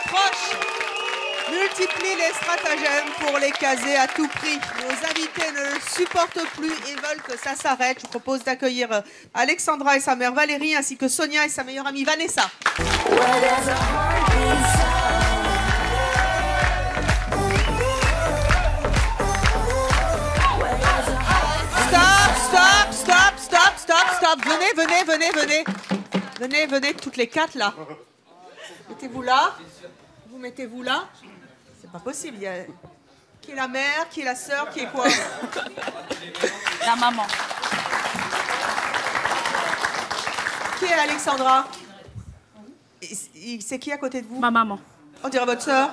Froche multiplie les stratagèmes pour les caser à tout prix. Nos invités ne le supportent plus et veulent que ça s'arrête. Je vous propose d'accueillir Alexandra et sa mère Valérie, ainsi que Sonia et sa meilleure amie Vanessa. Stop. Venez, toutes les quatre là. Mettez-vous là. Vous mettez-vous là. C'est pas possible. Qui est la mère, qui est la sœur, qui est quoi? La maman. Qui est Alexandra? C'est qui à côté de vous? Ma maman. On dirait votre sœur.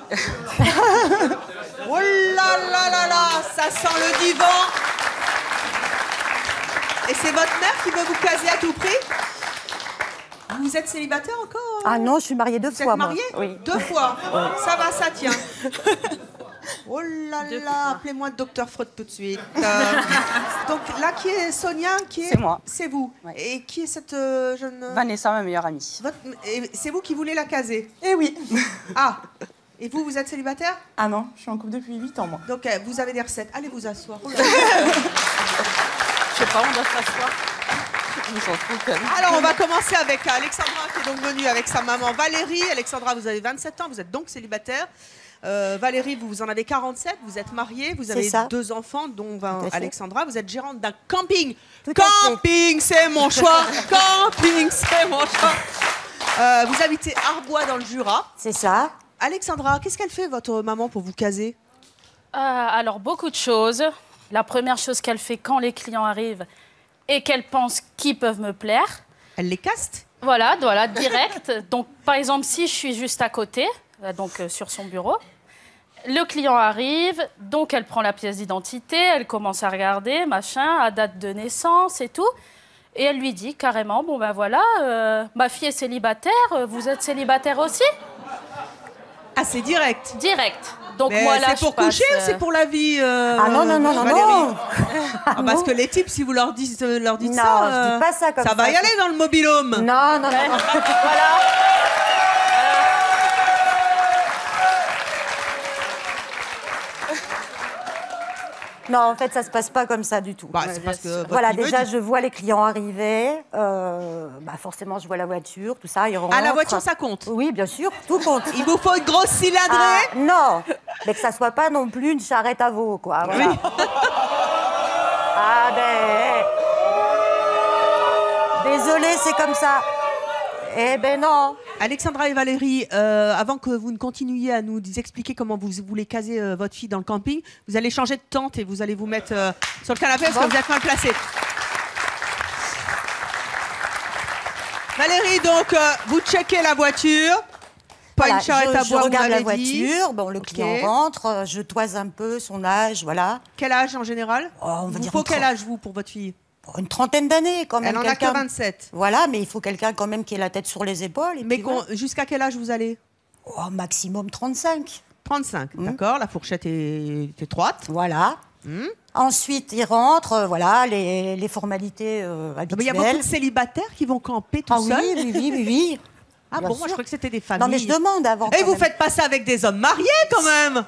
Oh là, ça sent le divan. Et c'est votre mère qui veut vous caser à tout prix? Vous êtes célibataire encore? Ah non, je suis mariée 2 fois. Vous êtes mariée? Oui. 2 fois? Oui. Ça va, ça tient. Oh là là, appelez-moi le docteur Freud tout de suite. Donc là, qui est Sonia? C'est moi. C'est vous. Ouais. Et qui est cette jeune... Vanessa, ma meilleure amie. C'est vous qui voulez la caser? Eh oui. Ah. Et vous êtes célibataire? Ah non, je suis en couple depuis 8 ans, moi. Donc vous avez des recettes. Allez vous asseoir. Oh là. Je sais pas, on doit s'asseoir. Alors, on va commencer avec Alexandra, qui est donc venue avec sa maman Valérie. Alexandra, vous avez 27 ans, vous êtes donc célibataire. Valérie, vous en avez 47, vous êtes mariée, vous avez 2 enfants, dont Alexandra. Vous êtes gérante d'un camping. Camping, c'est mon choix. Camping, c'est mon choix. Vous habitez Arbois dans le Jura. C'est ça. Alexandra, qu'est-ce qu'elle fait, votre maman, pour vous caser? Alors, beaucoup de choses. La première chose qu'elle fait quand les clients arrivent et qu'elle pense qu'ils peuvent me plaire. Elle les caste? Voilà, direct. Donc, par exemple, si je suis juste à côté, donc sur son bureau, le client arrive, donc elle prend la pièce d'identité, elle commence à regarder, machin, à date de naissance et tout. Et elle lui dit carrément, bon ben voilà, ma fille est célibataire, vous êtes célibataire aussi? Ah, c'est direct? Direct. Donc mais moi là, c'est pour coucher ou c'est pour la vie? Ah non. Ah, parce que les types, si vous leur dites ça, je dis pas ça comme ça. Ça va y aller dans le mobil-home. Non. Voilà. Non, en fait, ça se passe pas comme ça du tout. C'est parce que voilà, déjà, je vois les clients arriver. Forcément, je vois la voiture, tout ça. Ils rentrent. Ah, la voiture, ça compte? Oui, bien sûr, tout compte. Il vous faut une grosse cylindrée? Non, mais que ça soit pas non plus une charrette à veau, quoi. Voilà. Oui. Désolée, c'est comme ça. Eh ben non. Alexandra et Valérie, avant que vous ne continuiez à nous expliquer comment vous voulez caser votre fille dans le camping, vous allez changer de tente et vous allez vous mettre sur le canapé parce que vous êtes mal placés. Valérie, donc, vous checkez la voiture. Pas une charrette à bois, je regarde la dit. voiture, le client rentre, je toise un peu son âge, voilà. Quel âge en général? Il faut quel âge, vous, pour votre fille? Pour une trentaine d'années, quand même. Elle en a que 27. Voilà, mais il faut quelqu'un quand même qui ait la tête sur les épaules. Mais jusqu'à quel âge vous allez? Maximum 35. 35, d'accord. La fourchette est étroite. Voilà. Ensuite, ils rentrent, voilà, les formalités habituelles. Il y a beaucoup de célibataires qui vont camper tout seuls. Oui. Ah bien bon, sûr. moi je crois que c'était des familles. Non, mais je demande avant. Et vous faites pas ça avec des hommes mariés quand même?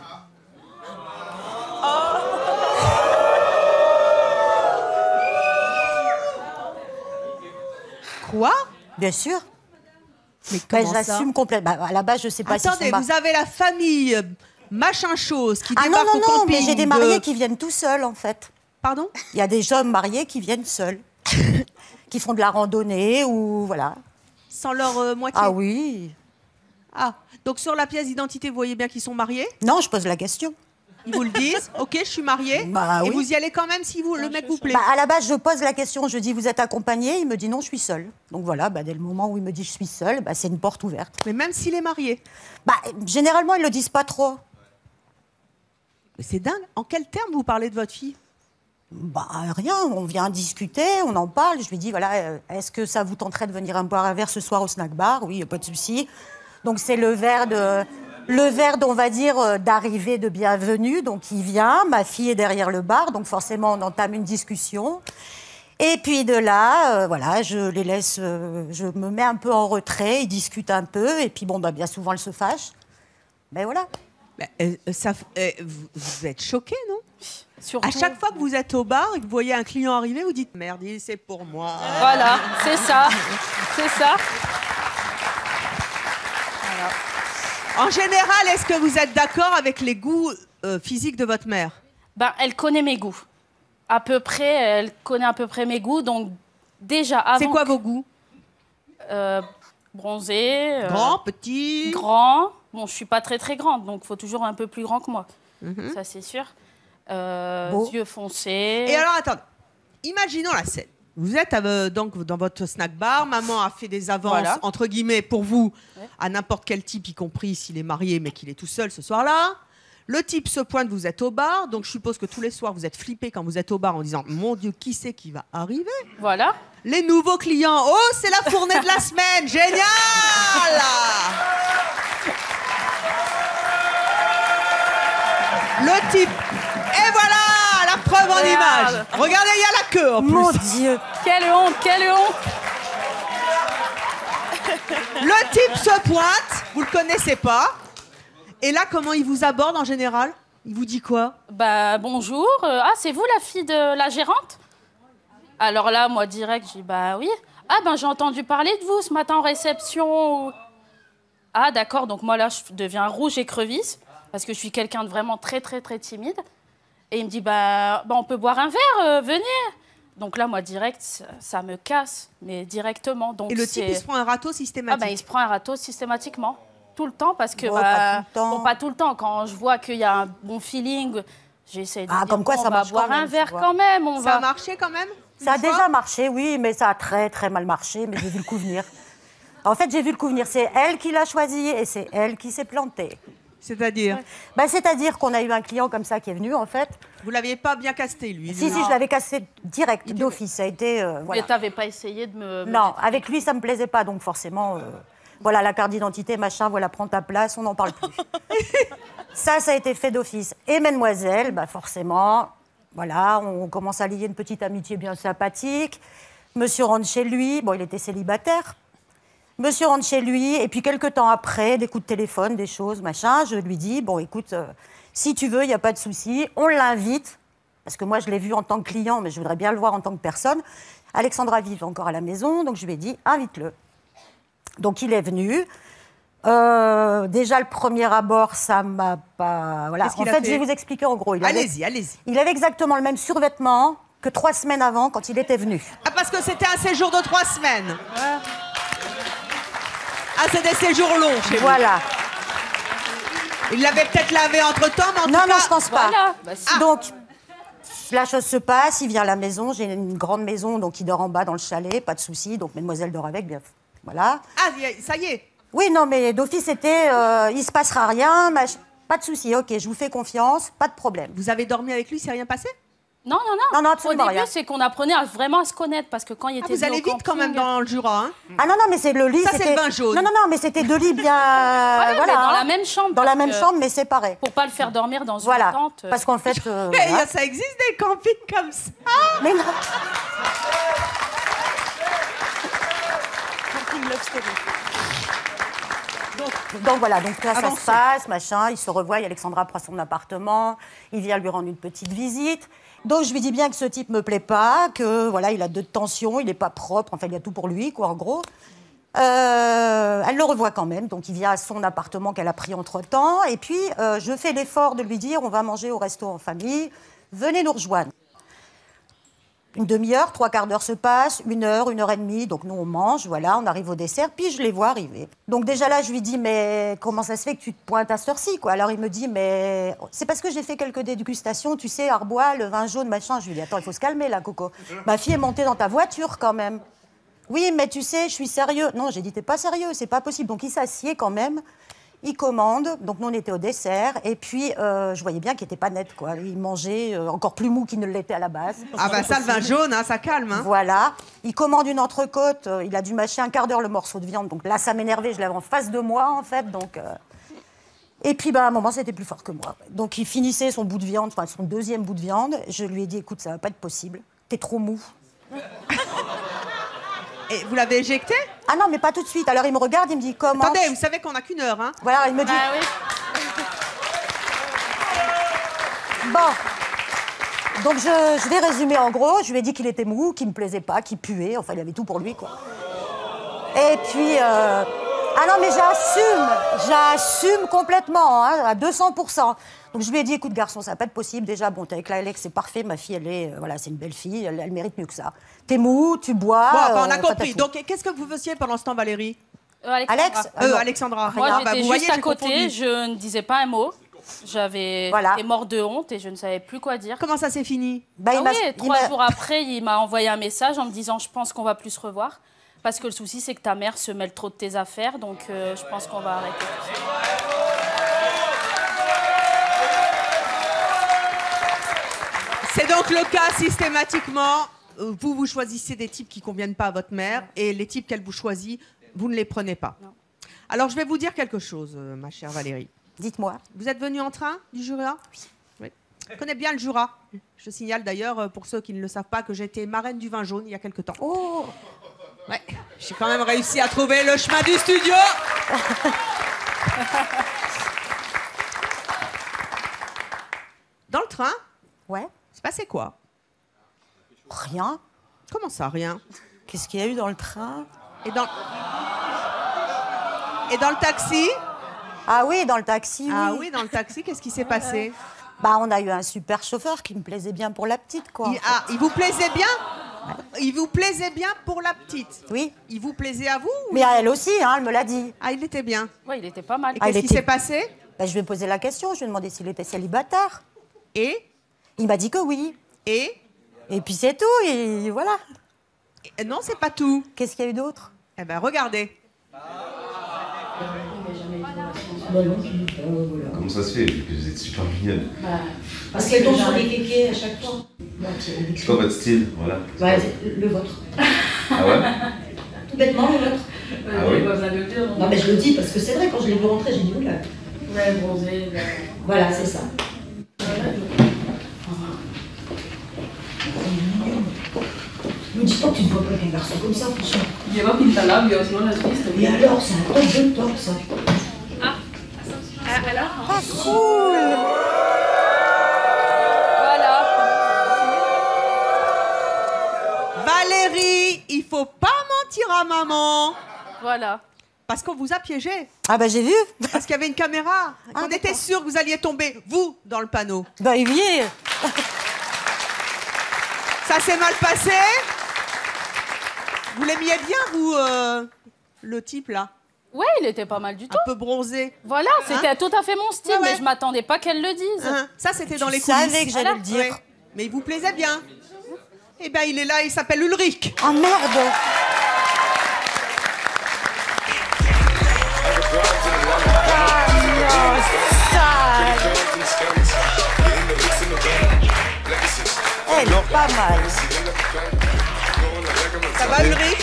Quoi? Bien sûr. Mais comment ça? J'assume complètement. À la base, je sais pas si attendez, vous avez la famille machin chose qui débarque au camping. Non, mais j'ai des mariés qui viennent tout seuls, en fait. Pardon? Il y a des hommes mariés qui viennent seuls, qui font de la randonnée ou voilà. Sans leur moitié? Ah oui. Ah, donc sur la pièce d'identité, vous voyez bien qu'ils sont mariés? Non, je pose la question. Ils vous le disent, ok, je suis mariée. Et vous y allez quand même si le mec vous plaît. À la base, je pose la question, je dis vous êtes accompagné, il me dit non, je suis seule. Donc voilà, dès le moment où il me dit je suis seule, c'est une porte ouverte. Mais même s'il est marié? Généralement, ils le disent pas trop. Mais c'est dingue. En quels termes vous parlez de votre fille? Rien, on vient discuter, on en parle. Je lui dis voilà, est-ce que ça vous tenterait de venir boire un verre ce soir au snack bar? Oui, pas de souci. Donc c'est le verre, on va dire, d'arrivée de bienvenue. Donc il vient, ma fille est derrière le bar, donc forcément on entame une discussion. Et puis de là, voilà, je les laisse, je me mets un peu en retrait, ils discutent un peu, et puis bien souvent elles se fâchent. Ben voilà. Vous êtes choqué, non? Surtout... À chaque fois que vous êtes au bar et que vous voyez un client arriver, vous dites merde, c'est pour moi. Voilà, c'est ça. C'est ça. Voilà. En général, est-ce que vous êtes d'accord avec les goûts physiques de votre mère? Ben, elle connaît mes goûts. À peu près, elle connaît à peu près mes goûts. Donc, déjà, avant... C'est quoi vos goûts? Bronzé. Grand, petit? Grand. Bon, je suis pas très très grande, donc il faut toujours un peu plus grand que moi. Ça, c'est sûr. Yeux foncés. Et alors, attendez. Imaginons la scène. Vous êtes donc dans votre snack bar. Maman a fait des avances, voilà, entre guillemets, pour vous, à n'importe quel type, y compris s'il est marié, mais qu'il est tout seul ce soir-là. Le type se pointe, vous êtes au bar. Donc, je suppose que tous les soirs, vous êtes flippé quand vous êtes au bar en disant « Mon Dieu, qui c'est qui va arriver ?» Voilà. Les nouveaux clients. « Oh, c'est la fournée de la semaine. Génial !» Le type. Et voilà, la preuve en image. Regardez, il y a la queue en plus. Mon Dieu. Quelle honte, quelle honte. Le type se pointe, vous le connaissez pas. Et là, comment il vous aborde en général? Il vous dit quoi? Bah, bonjour. Ah, c'est vous la fille de la gérante? Alors là, moi, direct, je dis bah oui. Ah, ben j'ai entendu parler de vous ce matin en réception. Ah, d'accord. Donc moi, là, je deviens rouge écrevisse parce que je suis quelqu'un de vraiment très, très, très timide. Et il me dit bah on peut boire un verre, venez. Donc là, moi, direct, ça me casse, mais directement. Donc, et le type, il se prend un râteau systématique? Ah, ben il se prend un râteau systématiquement. Tout le temps, parce que... pas tout le temps. Bon, pas tout le temps. Quand je vois qu'il y a un bon feeling, j'essaie de dire, comme quoi, ça marche boire quand même, un verre quand même. Ça a marché quand même? Ça a déjà marché, oui, mais ça a très, très mal marché, mais j'ai vu le coup venir. En fait, j'ai vu le coup venir. C'est elle qui l'a choisi et c'est elle qui s'est plantée. C'est-à-dire? C'est-à-dire qu'on a eu un client comme ça qui est venu, en fait. Vous l'aviez pas bien casté, lui? Si, je l'avais cassé direct, d'office. Ça a été... voilà. Mais t'avais pas essayé de me... Non, avec lui, ça me plaisait pas, donc forcément... Voilà, la carte d'identité, machin, voilà, prends ta place, on n'en parle plus. Ça a été fait d'office. Et mademoiselle, bah forcément, voilà, on commence à lier une petite amitié bien sympathique. Monsieur rentre chez lui, bon, il était célibataire. Monsieur rentre chez lui, et puis quelques temps après, des coups de téléphone, des choses, machin, je lui dis, bon, écoute, si tu veux, il n'y a pas de souci, on l'invite, parce que moi, je l'ai vu en tant que client, mais je voudrais bien le voir en tant que personne. Alexandra vit encore à la maison, donc je lui ai dit, invite-le. Donc, il est venu. Déjà, le premier abord, ça m'a pas... Voilà. En fait, je vais vous expliquer en gros. Allez-y, allez-y. Il avait exactement le même survêtement que 3 semaines avant, quand il était venu. Ah, parce que c'était un séjour de 3 semaines. Ah, c'est des séjours longs chez vous. Voilà. Il l'avait peut-être lavé entre-temps, mais en tout cas... Non, je pense pas. Voilà. Bah, si. Donc, la chose se passe, il vient à la maison. J'ai une grande maison, donc il dort en bas dans le chalet, pas de souci. Donc, mademoiselle dort avec, bien... Voilà. Ah, ça y est. Oui, non, mais d'office, c'était il se passera rien, pas de souci, ok, je vous fais confiance, pas de problème. Vous avez dormi avec lui, c'est rien passé? Non. Non, absolument Au début, rien. c'est qu'on apprenait vraiment à se connaître, parce que quand il était vous allez vite quand même dans le Jura, hein? Ah non, mais c'est le lit. Ça, c'est le vin jaune. Non, mais c'était 2 lits bien. Voilà, mais dans la même chambre. Dans la même chambre, mais séparés. Pour pas le faire dormir dans Voilà. une tente. Parce qu'en fait. Voilà. Ça existe des campings comme ça? Mais non. Donc voilà, donc là, ça se passe, machin, il se revoit, Alexandra prend son appartement, il vient lui rendre une petite visite. Donc je lui dis bien que ce type me plaît pas, que voilà, il a de tension, il n'est pas propre, enfin il y a tout pour lui, quoi, en gros. Elle le revoit quand même, donc il vient à son appartement qu'elle a pris entre-temps, et puis je fais l'effort de lui dire, on va manger au resto en famille, venez nous rejoindre. Une demi-heure, 3/4 d'heure se passe, 1 heure, 1 heure et demie, donc nous on mange, voilà, on arrive au dessert, puis je les vois arriver. Donc déjà là, je lui dis, mais comment ça se fait que tu te pointes à cette heure-ci, quoi? Alors il me dit, mais c'est parce que j'ai fait quelques dégustations, tu sais, Arbois, le vin jaune, machin. Je lui dis, attends, il faut se calmer là, Coco. Ma fille est montée dans ta voiture quand même. Oui, mais tu sais, je suis sérieux. Non, j'ai dit, t'es pas sérieux, c'est pas possible. Donc il s'assied quand même. Il commande, donc nous on était au dessert, et puis je voyais bien qu'il n'était pas net, quoi. Il mangeait encore plus mou qu'il ne l'était à la base. Ah bah ça, le vin jaune, hein, ça calme. Hein. Voilà. Il commande une entrecôte, il a dû mâcher 1/4 d'heure le morceau de viande, donc là ça m'énervait, je l'avais en face de moi en fait, donc... Et puis bah, à un moment c'était plus fort que moi. Donc il finissait son bout de viande, enfin son 2e bout de viande, je lui ai dit, écoute, ça va pas être possible, t'es trop mou. Et vous l'avez éjecté? Ah non, mais pas tout de suite. Alors il me regarde, il me dit comment... Attendez, vous savez qu'on n'a qu'1 heure, hein? Voilà, il me dit... Ah oui. Bon. Donc je vais résumer en gros. Je lui ai dit qu'il était mou, qu'il me plaisait pas, qu'il puait. Enfin, il avait tout pour lui, quoi. Et puis... Ah non, mais j'assume complètement, hein, à 200%. Donc je lui ai dit, écoute garçon, ça va pas être possible. Déjà, bon, t'es avec la Alex, c'est parfait. Ma fille, voilà, c'est une belle fille, elle mérite mieux que ça. T'es mou, tu bois. Bon, on a compris. Donc qu'est-ce que vous faisiez pendant ce temps, Valérie? Alexandra. Moi, j'étais juste à côté, confondu. je ne disais pas un mot. J'avais été mort de honte et je ne savais plus quoi dire. Comment ça s'est fini? Oui, 3 jours après, il m'a envoyé un message en me disant, je pense qu'on va plus se revoir. Parce que le souci, c'est que ta mère se mêle trop de tes affaires, donc je pense qu'on va arrêter. C'est donc le cas systématiquement. Vous choisissez des types qui ne conviennent pas à votre mère, et les types qu'elle vous choisit, vous ne les prenez pas. Non. Alors, je vais vous dire quelque chose, ma chère Valérie. Dites-moi. Vous êtes venue en train du Jura? Oui. Je connais bien le Jura. Je signale d'ailleurs, pour ceux qui ne le savent pas, que j'ai été marraine du vin jaune il y a quelque temps. Oh! Ouais, j'ai quand même réussi à trouver le chemin du studio. Dans le train, ouais, c'est passé quoi? Rien. Comment ça, rien? Qu'est-ce qu'il y a eu dans le train? Et dans le taxi? Ah oui, dans le taxi, Ah oui, dans le taxi, qu'est-ce qui s'est passé? Bah, on a eu un super chauffeur qui me plaisait bien pour la petite, quoi. Il vous plaisait bien? Il vous plaisait bien pour la petite? Oui. Il vous plaisait à vous? Mais à elle aussi, hein, elle me l'a dit. Ah, il était bien? Oui, il était pas mal. Et qu'est-ce qui s'est passé? Bah, je lui ai posé la question, je lui ai demandé s'il était célibataire. Et? Il m'a dit que oui. Et puis c'est tout, et voilà. Et non, c'est pas tout. Qu'est-ce qu'il y a eu d'autre? Eh ben, regardez. Comment ça se fait? Que vous êtes super mignonne. Parce qu'elle tombe sur les kékés à chaque fois. C'est quoi votre style? Voilà. Ouais, le vôtre. Ah ouais? Tout bêtement, le vôtre. Ah oui? Non, mais je le dis parce que c'est vrai, quand je l'ai vu rentrer, j'ai dit oula. Ouais, bronzé. Voilà, c'est ça. Ne me dis pas que tu ne vois pas avec un garçon comme ça, franchement. Lleva pintalabios, ¿no lo has visto? Et alors, c'est un top de top, ça. Alors Ah, cool! Voilà. Valérie, il faut pas mentir à maman. Voilà. Parce qu'on vous a piégé. Ah bah j'ai vu. Parce qu'il y avait une caméra. Ah, On était sûr que vous alliez tomber, vous, dans le panneau. Bah oui. Ça s'est mal passé. Vous l'aimiez bien, vous, le type, là? Ouais, il était pas mal du tout. Un peu bronzé. Voilà, c'était tout à fait mon style, Ouais, ouais. mais je m'attendais pas qu'elle le dise. Ça, c'était dans les Je coulisses. savais que j'allais le dire. Ouais. Mais il vous plaisait bien. Eh bien, il est là, il s'appelle Ulrich. Oh merde! Elle est pas mal. Ça va, Ulrich?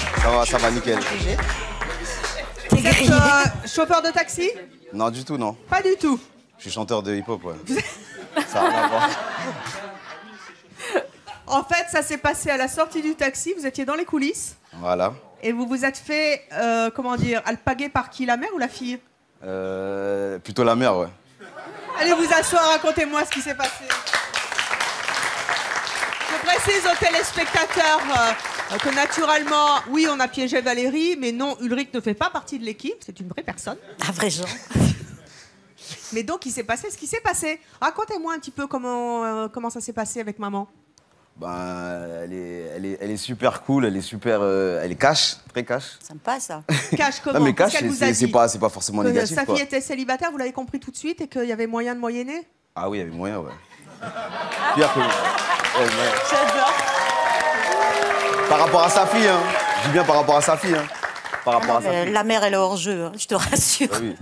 Ça va, nickel. Vous êtes chauffeur de taxi? Non, du tout, non. Pas du tout. Je suis chanteur de hip-hop, ouais. Ça n'a rien à voir. En fait, ça s'est passé à la sortie du taxi. Vous étiez dans les coulisses. Voilà. Et vous vous êtes fait, comment dire, alpaguer par qui? La mère ou la fille? Plutôt la mère, ouais. Allez vous asseoir, racontez-moi ce qui s'est passé. Je précise aux téléspectateurs que naturellement, oui, on a piégé Valérie, mais non, Ulrich ne fait pas partie de l'équipe, c'est une vraie personne. Un vrai genre. Mais donc, il s'est passé ce qui s'est passé. Racontez-moi un petit peu comment ça s'est passé avec maman. Ben, elle est super cool, elle est cash, très cash. Sympa, ça. Cash comment? Non, mais cash, Qu'est-ce qu'elle vous a c'est dit? pas forcément Que négatif, sa quoi. fille était célibataire, vous l'avez compris tout de suite, et qu'il y avait moyen de moyenner? Ah oui, il y avait moyen, ouais. Pire que... Ouais, J'adore. par rapport à sa fille, hein. Je dis bien par rapport à sa fille, hein. Par rapport à sa fille. La mère, elle est hors jeu, hein, je te rassure. Ah oui.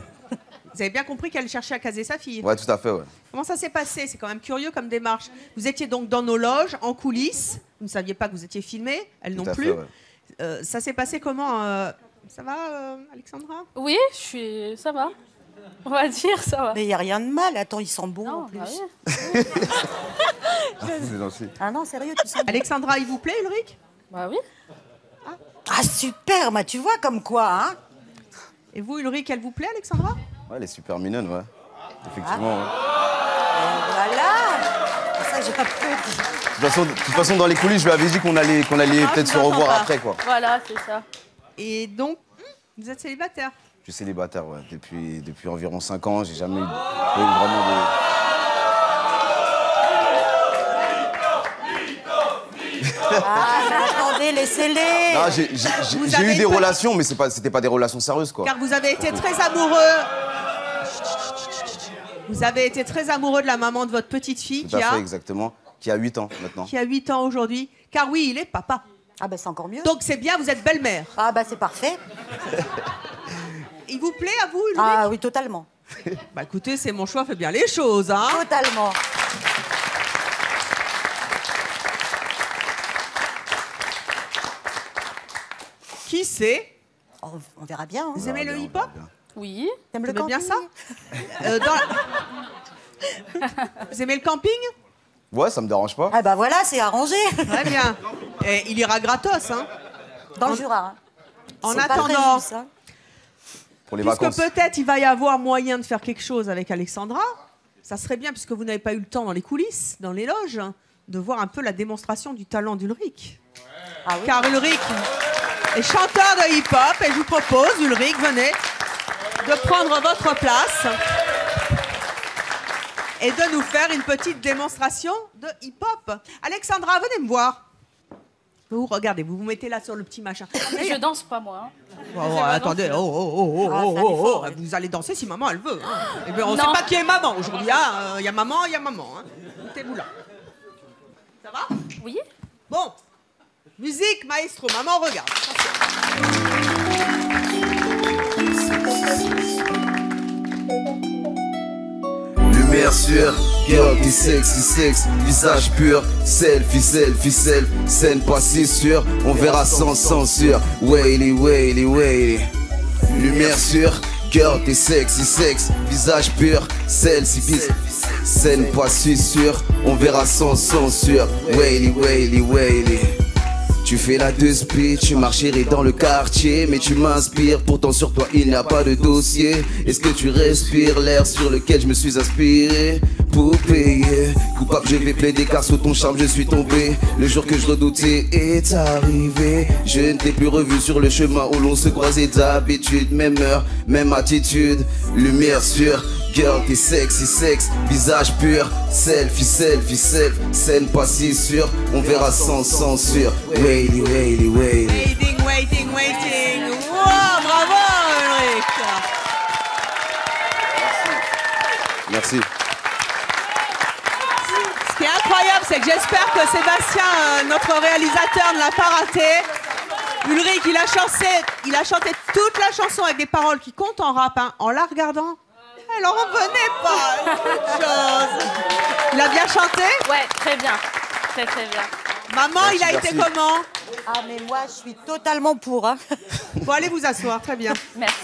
Vous avez bien compris qu'elle cherchait à caser sa fille. Ouais, tout à fait, ouais. Comment ça s'est passé? C'est quand même curieux comme démarche. Vous étiez donc dans nos loges, en coulisses. Vous ne saviez pas que vous étiez filmé, elle non Tout à plus. fait, ouais. Ça s'est passé comment? Ça va, Alexandra? Oui, ça va. On va dire, ça va. Mais il n'y a rien de mal. Attends, il sent bon en Non, plus. bah oui. C'est gentil. Ah non, sérieux, tu sens bon. Alexandra, il vous plaît, Ulrich? Bah oui. Ah super, bah, tu vois comme quoi, hein. Et vous, Ulrich, elle vous plaît, Alexandra? Ouais, elle est super mignonne, ouais. Effectivement, ouais. Voilà. ça, j'ai pas peur. De toute façon, dans les coulisses, je lui avais dit qu'on allait peut-être se revoir après, quoi. Voilà, c'est ça. Et donc, vous êtes célibataire? Je suis célibataire, ouais. Depuis environ 5 ans, j'ai jamais eu vraiment de... Ah, mais attendez, laissez-les. Non, j'ai eu des relations, mais c'était pas des relations sérieuses, quoi. Car vous avez été très amoureux. Vous avez été très amoureux de la maman de votre petite fille Tout à fait, exactement. Qui a 8 ans maintenant. Qui a 8 ans aujourd'hui. Car oui, il est papa. Ah bah c'est encore mieux. Donc c'est bien, vous êtes belle-mère. Ah bah c'est parfait. Il vous plaît à vous, Ulrich? Ah oui, totalement. Bah écoutez, c'est mon choix, fait bien les choses, hein. Totalement. Qui c'est? On verra bien. Hein. Vous aimez le hip-hop? Oui. T'aimes le bien camping? ça Vous aimez le camping? Ouais, ça me dérange pas. Ah bah voilà, c'est arrangé. Très bien. Et il ira gratos, hein. Dans le Jura. Hein. En C'est pas attendant, Fréjus, hein. Pour les puisque vacances. peut-être il va y avoir moyen de faire quelque chose avec Alexandra, ça serait bien, puisque vous n'avez pas eu le temps dans les coulisses, dans les loges, hein, de voir un peu la démonstration du talent d'Ulrich. Ah oui. Car Ulrich est chanteur de hip-hop et je vous propose, Ulrich, venez, de prendre votre place et de nous faire une petite démonstration de hip-hop. Alexandra, venez me voir. Vous regardez, vous vous mettez là sur le petit machin. Mais je danse pas, moi. Oh, attendez, vous allez danser si maman elle veut. Hein. Eh bien, on ne sait Non. pas qui est maman aujourd'hui. Hein. Il y a maman, il y a maman. Hein. Mettez-vous là. Ça va? Oui. Bon. Musique, maestro. Maman, regarde. Lumière sûre, girl qui sexe, visage pur, selfie, scène pas si sûre, on verra sans censure, Waily. Lumière sûre, girl t'es sexy, visage pur, selfie, scène pas si sûre, on verra sans censure, Waily. Tu fais la deux speed, tu marcherais dans le quartier, mais tu m'inspires, pourtant sur toi il n'y a pas de dossier. Est-ce que tu respires l'air sur lequel je me suis inspiré? Pour payer, coupable je vais plaider car sous ton charme je suis tombé. Le jour que je redoutais est arrivé. Je ne t'ai plus revu sur le chemin où l'on se croisait d'habitude. Même heure, même attitude, lumière sûre. Girl t'es sexy, visage pur, selfie, scène pas si sûre, on verra sans censure, Waily. Waiting. Wow, bravo, Ulrich. Merci. Ce qui est incroyable, c'est que j'espère que Sébastien, notre réalisateur, ne l'a pas raté. Ulrich, il a chanté toute la chanson avec des paroles qui comptent en rap, hein, en la regardant. Elle en revenait pas, une chose. Il a bien chanté? Ouais, très bien. Très bien. Maman, Merci, il a été comment? Ah mais moi je suis totalement pour. Hein. Bon, allez vous asseoir, très bien. Merci.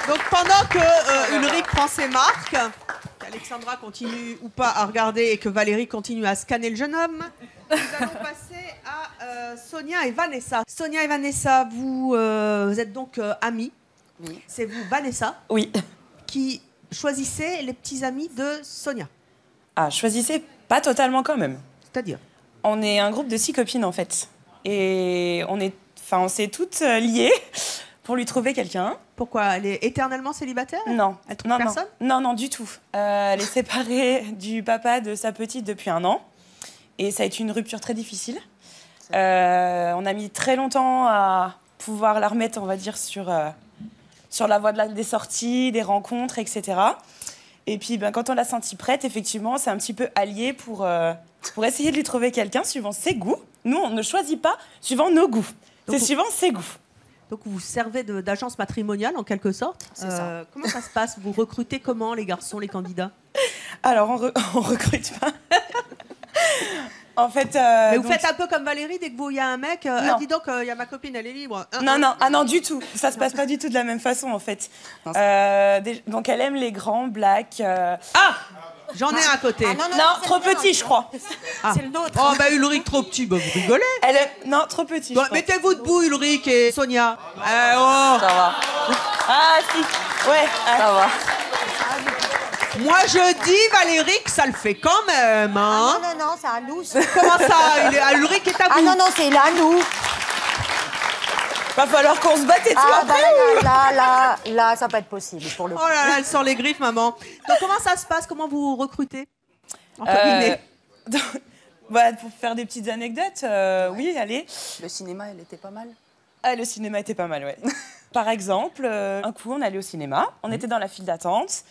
Donc pendant que Ulrich prend ses marques, qu'Alexandra continue ou pas à regarder et que Valérie continue à scanner le jeune homme, nous allons passer à Sonia et Vanessa. Sonia et Vanessa, vous êtes donc amies. Oui. C'est vous, Vanessa, Oui. qui choisissez les petits amis de Sonia. Ah, choisissez pas totalement quand même. C'est-à-dire? On est un groupe de 6 copines en fait. Et on s'est toutes liées pour lui trouver quelqu'un. Pourquoi? Elle est éternellement célibataire? Non. Elle trouve personne? Non, du tout. Elle est séparée du papa de sa petite depuis 1 an. Et ça a été une rupture très difficile. On a mis très longtemps à pouvoir la remettre, on va dire, sur la voie des sorties, des rencontres, etc. Et puis, quand on l'a sentie prête, effectivement, c'est un petit peu allié pour essayer de lui trouver quelqu'un suivant ses goûts. Nous, on ne choisit pas suivant nos goûts. C'est suivant ses goûts. Donc vous servez d'agence matrimoniale en quelque sorte. C'est ça. Comment ça se passe? Vous recrutez comment les garçons, les candidats? Alors, on recrute pas. En fait, mais vous faites un peu comme Valérie, dès que vous voyez un mec, dis donc, il y a ma copine, elle est libre. Non, du tout. Ça se passe pas du tout de la même façon, en fait. Donc, elle aime les grands, blacks. J'en ai un à côté. Non, trop petit, je crois. C'est le nôtre. Oh, bah Ulrich, trop petit, bah, vous rigolez. Non, trop petit. Bon, mettez-vous debout, Ulrich et Sonia. Ça va. Ah, si. Ouais. Ça va. Moi, je dis, Valérie, que ça le fait quand même. Hein. Ah, non, c'est à nous. Comment ça Ulrich est à vous. Ah non, c'est là, nous. Va falloir qu'on se batte et tout après. Là, ça va pas être possible pour le coup. Oh là là, elle sort les griffes, maman. Donc, comment ça se passe? Comment vous recrutez en cabinet? Pour faire des petites anecdotes, oui, allez. Le cinéma, elle était pas mal. Ah, le cinéma était pas mal, ouais. Par exemple, un coup, on allait au cinéma, on était dans la file d'attente,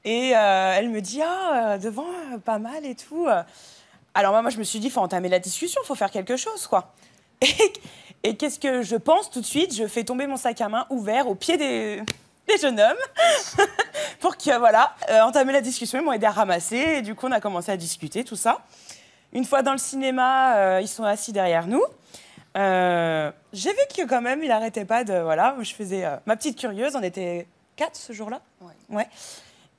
et elle me dit, devant, pas mal et tout. Alors moi, je me suis dit, faut entamer la discussion, faut faire quelque chose, quoi. Et qu'est-ce que je pense tout de suite? Je fais tomber mon sac à main ouvert au pied des jeunes hommes pour que, entamer la discussion. Ils m'ont aidé à ramasser, et du coup, on a commencé à discuter, tout ça. Une fois dans le cinéma, ils sont assis derrière nous. J'ai vu que quand même, il n'arrêtait pas de... Voilà, je faisais ma petite curieuse. On était 4 ce jour-là. Ouais.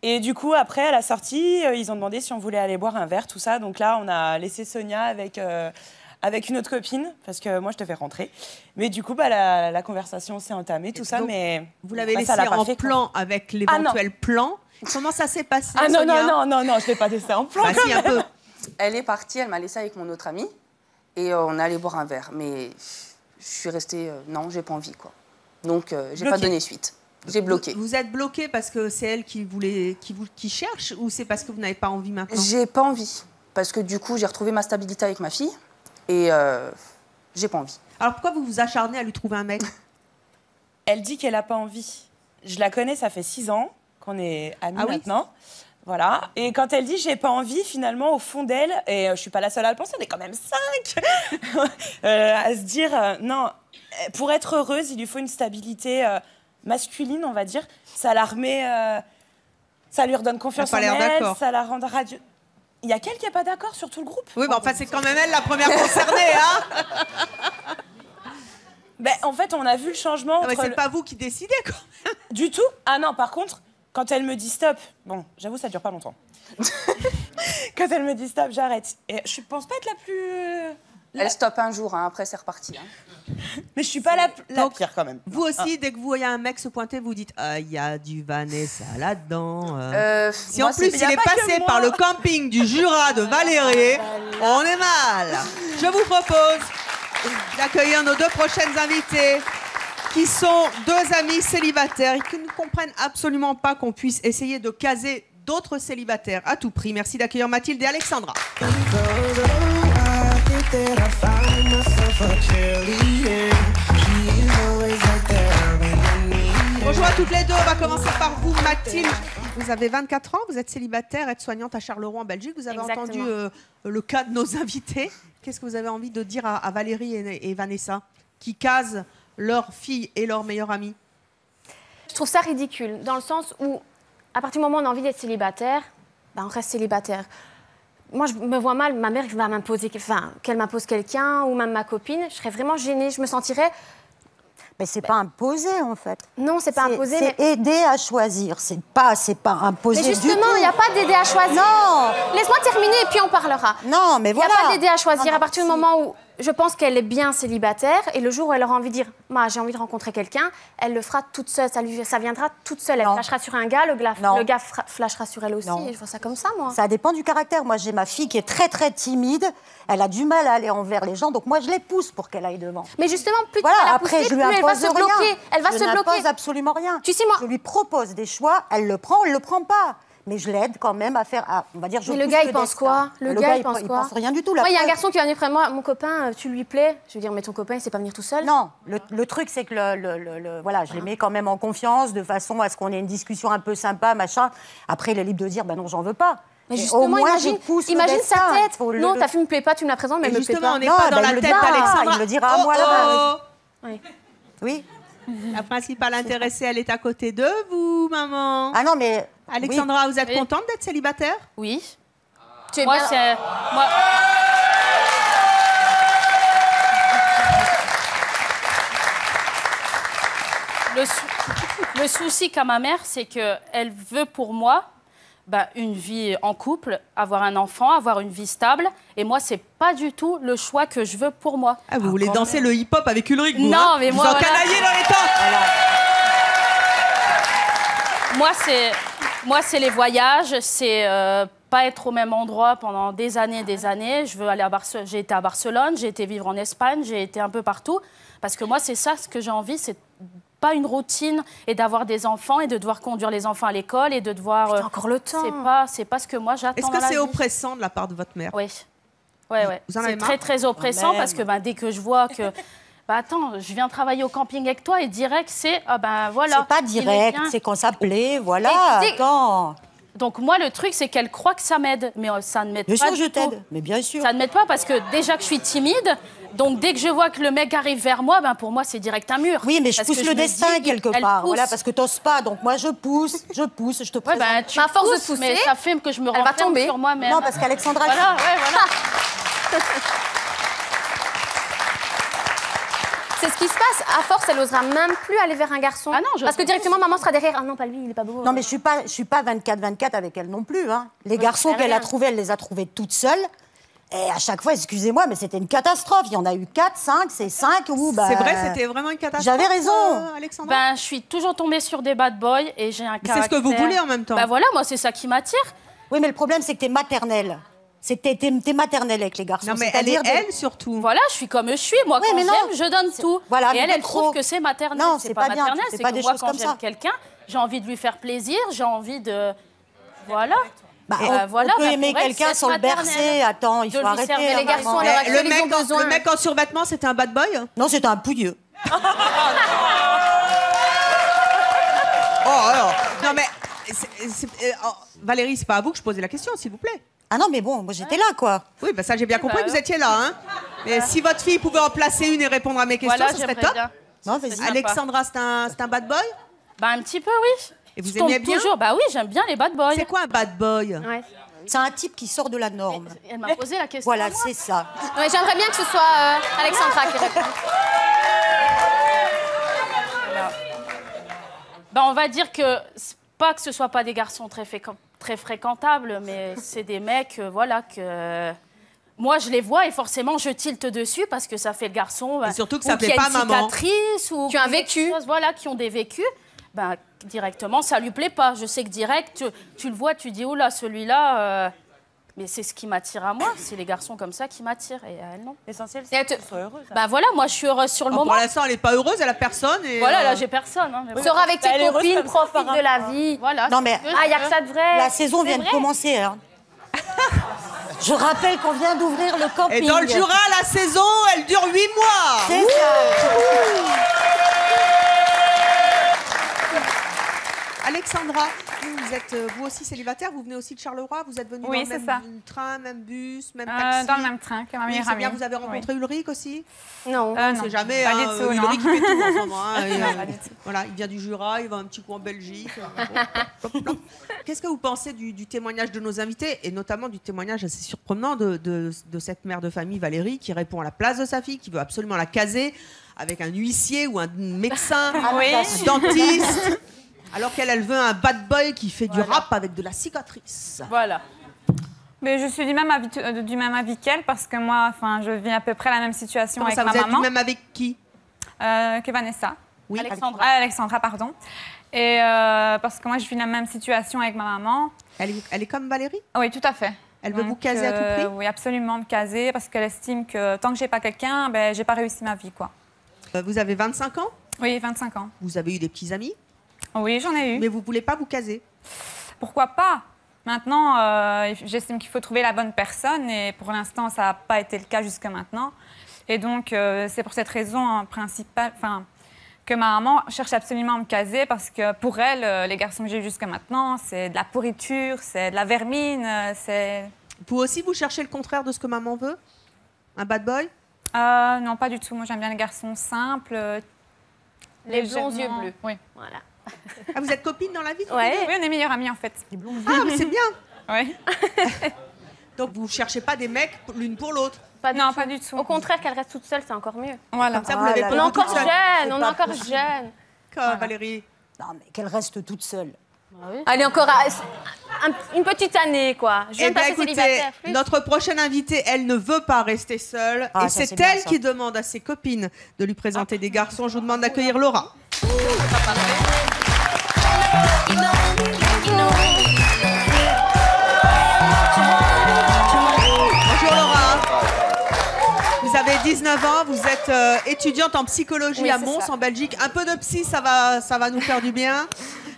Et du coup, après, à la sortie, ils ont demandé si on voulait aller boire un verre, tout ça. Donc là, on a laissé Sonia avec une autre copine, parce que moi, je devais rentrer. Mais du coup, la conversation s'est entamée, tout ça, mais... Vous l'avez laissé en plan avec l'éventuel plan. Comment ça s'est passé, Ah non, Sonia? non, je ne l'ai pas laissé en plan. Bah si, un peu. Elle est partie, elle m'a laissé avec mon autre amie. Et on est allé boire un verre. Mais je suis restée... non, j'ai pas envie, quoi. Donc, j'ai pas donné suite. J'ai bloqué. Vous êtes bloqué parce que c'est elle qui cherche, ou c'est parce que vous n'avez pas envie maintenant? J'ai pas envie. Parce que du coup, j'ai retrouvé ma stabilité avec ma fille. Et j'ai pas envie. Alors pourquoi vous vous acharnez à lui trouver un mec? Elle dit qu'elle a pas envie. Je la connais, ça fait 6 ans qu'on est amis maintenant. Voilà. Et quand elle dit j'ai pas envie, finalement, au fond d'elle, et je suis pas la seule à le penser, on est quand même 5, à se dire non, pour être heureuse, il lui faut une stabilité masculine, on va dire. Ça la remet, ça lui redonne confiance en elle, ça la rend radieux. Il y a quelqu'un qui n'est pas d'accord sur tout le groupe. Oui, mais enfin, c'est quand même elle la première concernée, hein. Ben, en fait, on a vu le changement. Non, mais c'est pas vous qui décidez, quand même. Du tout. Ah non, par contre, quand elle me dit stop, bon, j'avoue, ça dure pas longtemps. Quand elle me dit stop, j'arrête. Et je pense pas être la plus... Elle stoppe un jour, hein, après c'est reparti. Hein. Mais je suis pas la pire quand même. Vous aussi, dès que vous voyez un mec se pointer, vous dites il y a du Vanessa là-dedans. Si en plus il est passé par le camping du Jura de Valérie, on est mal. Je vous propose d'accueillir nos 2 prochaines invitées, qui sont 2 amis célibataires et qui ne comprennent absolument pas qu'on puisse essayer de caser d'autres célibataires à tout prix. Merci d'accueillir Mathilde et Alexandra. Bonjour à toutes les 2, on va commencer par vous, Mathilde. Vous avez 24 ans, vous êtes célibataire, aide-soignante à Charleroi en Belgique. Vous avez entendu le cas de nos invités. Qu'est-ce que vous avez envie de dire à Valérie et Vanessa, qui casent leur fille et leur meilleure amie? Je trouve ça ridicule, dans le sens où, à partir du moment où on a envie d'être célibataire, on reste célibataire. Moi, je me vois mal, ma mère va m'imposer, qu'elle m'impose quelqu'un, ou même ma copine. Je serais vraiment gênée, je me sentirais... Mais c'est pas imposé, en fait. Non, c'est pas imposé. C'est aider à choisir. C'est pas imposé du tout. Mais justement, il n'y a pas d'aider à choisir. Non. Laisse-moi terminer et puis on parlera. Non, mais voilà. Il n'y a pas d'aider à choisir. À partir du moment où je pense qu'elle est bien célibataire, et le jour où elle aura envie de dire « j'ai envie de rencontrer quelqu'un », elle le fera toute seule. Ça viendra toute seule. Elle flashera sur un gars, le gars flashera sur elle aussi. Et je vois ça comme ça, moi. Ça dépend du caractère. Moi, j'ai ma fille qui est très, très timide. Elle a du mal à aller envers les gens. Donc, moi, je les pousse pour qu'elle aille devant. Mais justement, plus tu vas la pousser, plus elle va se bloquer. Elle va se bloquer. Je n'impose absolument rien. Tu sais, moi... Je lui propose des choix. Elle le prend, elle le prend pas. Mais je l'aide quand même à faire... on va dire, mais le gars, il pense quoi? Le gars, il pense quoi? Il pense rien du tout. Moi, il y a un garçon qui va venir près de moi. Mon copain, tu lui plais? Je veux dire, mais ton copain, il sait pas venir tout seul? Non. Le truc, c'est que voilà, je les mets quand même en confiance, de façon à ce qu'on ait une discussion un peu sympa, machin. Après, il est libre de dire, non, j'en veux pas. Mais justement, imagine sa tête. Non, ta fille me plaît pas, tu me la présentes, mais elle me plaît pas. Justement, on n'est pas dans la tête d'Alexandra. Il le dira à moi là-bas. Oui. La principale intéressée, elle est à côté de vous, maman. Ah non, mais... Alexandra, vous êtes contente d'être célibataire? Oui. Tu es bien... Moi... Le souci qu'a ma mère, c'est qu'elle veut pour moi une vie en couple, avoir un enfant, avoir une vie stable. Et moi, c'est pas du tout le choix que je veux pour moi. Ah, vous voulez danser le hip-hop avec Ulrich, vous? Non, mais moi, vous encanaillez dans les temps. Moi, c'est... Moi, c'est les voyages, c'est pas être au même endroit pendant des années et des années. Je veux aller à Barcelone. J'ai été à Barcelone, j'ai été vivre en Espagne, j'ai été un peu partout. Parce que moi, c'est ça ce que j'ai envie, c'est pas une routine et d'avoir des enfants et de devoir conduire les enfants à l'école et de devoir... encore le temps. C'est pas ce que moi j'attends. Est-ce que c'est oppressant de la part de votre mère? Oui. Ouais. Vous en avez C'est marre? très, très oppressant parce que dès que je vois que... attends, je viens travailler au camping avec toi et direct, c'est... voilà. C'est pas direct, c'est quand ça plaît, voilà. Attends. Donc moi, le truc, c'est qu'elle croit que ça m'aide, mais ça ne m'aide pas du tout. Bien sûr, je t'aide, mais bien sûr. Ça ne m'aide pas parce que déjà que je suis timide, donc dès que je vois que le mec arrive vers moi, pour moi, c'est direct un mur. Oui, mais je pousse le destin quelque part, voilà, parce que t'oses pas. Donc moi, je pousse, je te présente. Tu à force de pousser, mais ça fait que je me renferme sur moi-même. Non, parce qu'Alexandra... Voilà. C'est ce qui se passe. À force, elle n'osera même plus aller vers un garçon. Ah non, parce que directement, maman sera derrière. Ah non, pas lui, il est pas beau. Non, mais je suis pas 24/24 avec elle non plus. Hein. Les garçons qu'elle a trouvés, elle les a trouvés toutes seules. Et à chaque fois, excusez-moi, mais c'était une catastrophe. Il y en a eu 4, 5, c'est 5 ou... C'est vrai, c'était vraiment une catastrophe. J'avais raison. Alexandra. Je suis toujours tombée sur des bad boys et j'ai un caractère... C'est ce que vous voulez en même temps. Voilà, moi, c'est ça qui m'attire. Oui, mais le problème, c'est que t'es maternelle. C'est que t'es maternelle avec les garçons. Non, mais elle surtout. Voilà, je suis comme je suis. Moi, quand j'aime, je donne tout. Voilà, et elle trouve que c'est maternel. Non, c'est pas bien. maternel. C'est que moi, quand j'aime quelqu'un, j'ai envie de lui faire plaisir, j'ai envie de... Voilà. On peut aimer quelqu'un sans le bercer. Attends, il faut arrêter. Les garçons, le mec en survêtement, c'était un bad boy? Non, c'était un pouilleux. Non, mais... Valérie, c'est pas à vous que je posais la question, s'il vous plaît. Ah non, mais bon, moi j'étais là, quoi. Oui, ça j'ai bien compris que vous étiez là. Hein. Mais si votre fille pouvait en placer une et répondre à mes questions, ça serait top. Bien. Non, vas-y. Alexandra, c'est un bad boy? Un petit peu, oui. Et vous aimez bien? Toujours. Oui, j'aime bien les bad boys. C'est quoi un bad boy? C'est un type qui sort de la norme. Elle m'a posé la question. Voilà, c'est ça. Ouais, j'aimerais bien que ce soit Alexandra qui réponde. On va dire que... Pas que ce soit pas des garçons très fréquentables, mais c'est des mecs, que... Moi, je les vois et forcément, je tilte dessus parce que ça fait le garçon... Et surtout que ça plaît pas maman. Cicatrice, ou qui a un vécu. Qui ont des vécus. Directement, ça lui plaît pas. Je sais que direct, tu le vois, tu dis, oh là, celui-là... Mais c'est ce qui m'attire à moi. C'est les garçons comme ça qui m'attirent et à elle, non. L'essentiel, c'est qu'elle soit heureuse. Voilà, moi, je suis heureuse sur le moment. Pour l'instant, elle n'est pas heureuse, elle a personne. Et voilà, là, j'ai personne. Hein, sera avec tes copines, profite de la vie. Voilà. Non, mais... il n'y a que ça de vrai. La saison vient de commencer, hein. Je rappelle qu'on vient d'ouvrir le camping. Et dans le Jura, la saison, elle dure 8 mois. C'est ça. Alexandra, vous êtes vous aussi célibataire, vous venez aussi de Charleroi, vous êtes venue dans le même train, même bus, même taxi? Dans le même train que ma meilleure amie. Vous avez rencontré Ulrich aussi? Non. On ne sait jamais. Pas du tout, Ulrich, il fait tout en ce moment. Voilà, il vient du Jura, il va un petit coup en Belgique. Qu'est-ce que vous pensez du témoignage de nos invités, et notamment du témoignage assez surprenant de cette mère de famille, Valérie, qui répond à la place de sa fille, qui veut absolument la caser avec un huissier ou un médecin, un dentiste, alors qu'elle veut un bad boy qui fait du rap avec de la cicatrice. Voilà. Mais je suis du même avis qu'elle, parce que moi, je vis à peu près la même situation avec ma maman. Vous êtes du même avec qui? Que Vanessa. Oui, Alexandra, pardon. Et parce que moi, je vis la même situation avec ma maman. Elle est comme Valérie? Oui, tout à fait. Elle veut vous caser à tout prix? Oui, absolument me caser, parce qu'elle estime que tant que j'ai pas quelqu'un, j'ai pas réussi ma vie, quoi. Vous avez 25 ans? Oui, 25 ans. Vous avez eu des petits amis? Oui, j'en ai eu. Mais vous voulez pas vous caser? Pourquoi pas? Maintenant, j'estime qu'il faut trouver la bonne personne, et pour l'instant, ça n'a pas été le cas jusqu'à maintenant. Et donc, c'est pour cette raison principale, que ma maman cherche absolument à me caser, parce que pour elle, les garçons que j'ai eu jusqu'à maintenant, c'est de la pourriture, c'est de la vermine, c'est... Vous aussi, vous cherchez le contraire de ce que maman veut? Un bad boy? Non, pas du tout. Moi, j'aime bien les garçons simples. Les blonds yeux bleus. Oui. Voilà. Ah, vous êtes copines dans la vie? Oui, on est meilleures amies, en fait. Ah, mais c'est bien. Oui. Donc, vous ne cherchez pas des mecs l'une pour l'autre? Pas du tout. Au contraire, qu'elle reste toute seule, c'est encore mieux. Voilà. Comme ça, vous l'avez on est encore jeune, on est encore jeune. Quoi, Valérie? Non, mais qu'elle reste toute seule. Elle est encore une petite année, quoi. Je viens de passer célibataire. Notre prochaine invitée, elle ne veut pas rester seule. Et c'est elle qui demande à ses copines de lui présenter des garçons. Je vous demande d'accueillir Laura. You know 19 ans, vous êtes étudiante en psychologie à Mons, en Belgique. Un peu de psy, ça va nous faire du bien.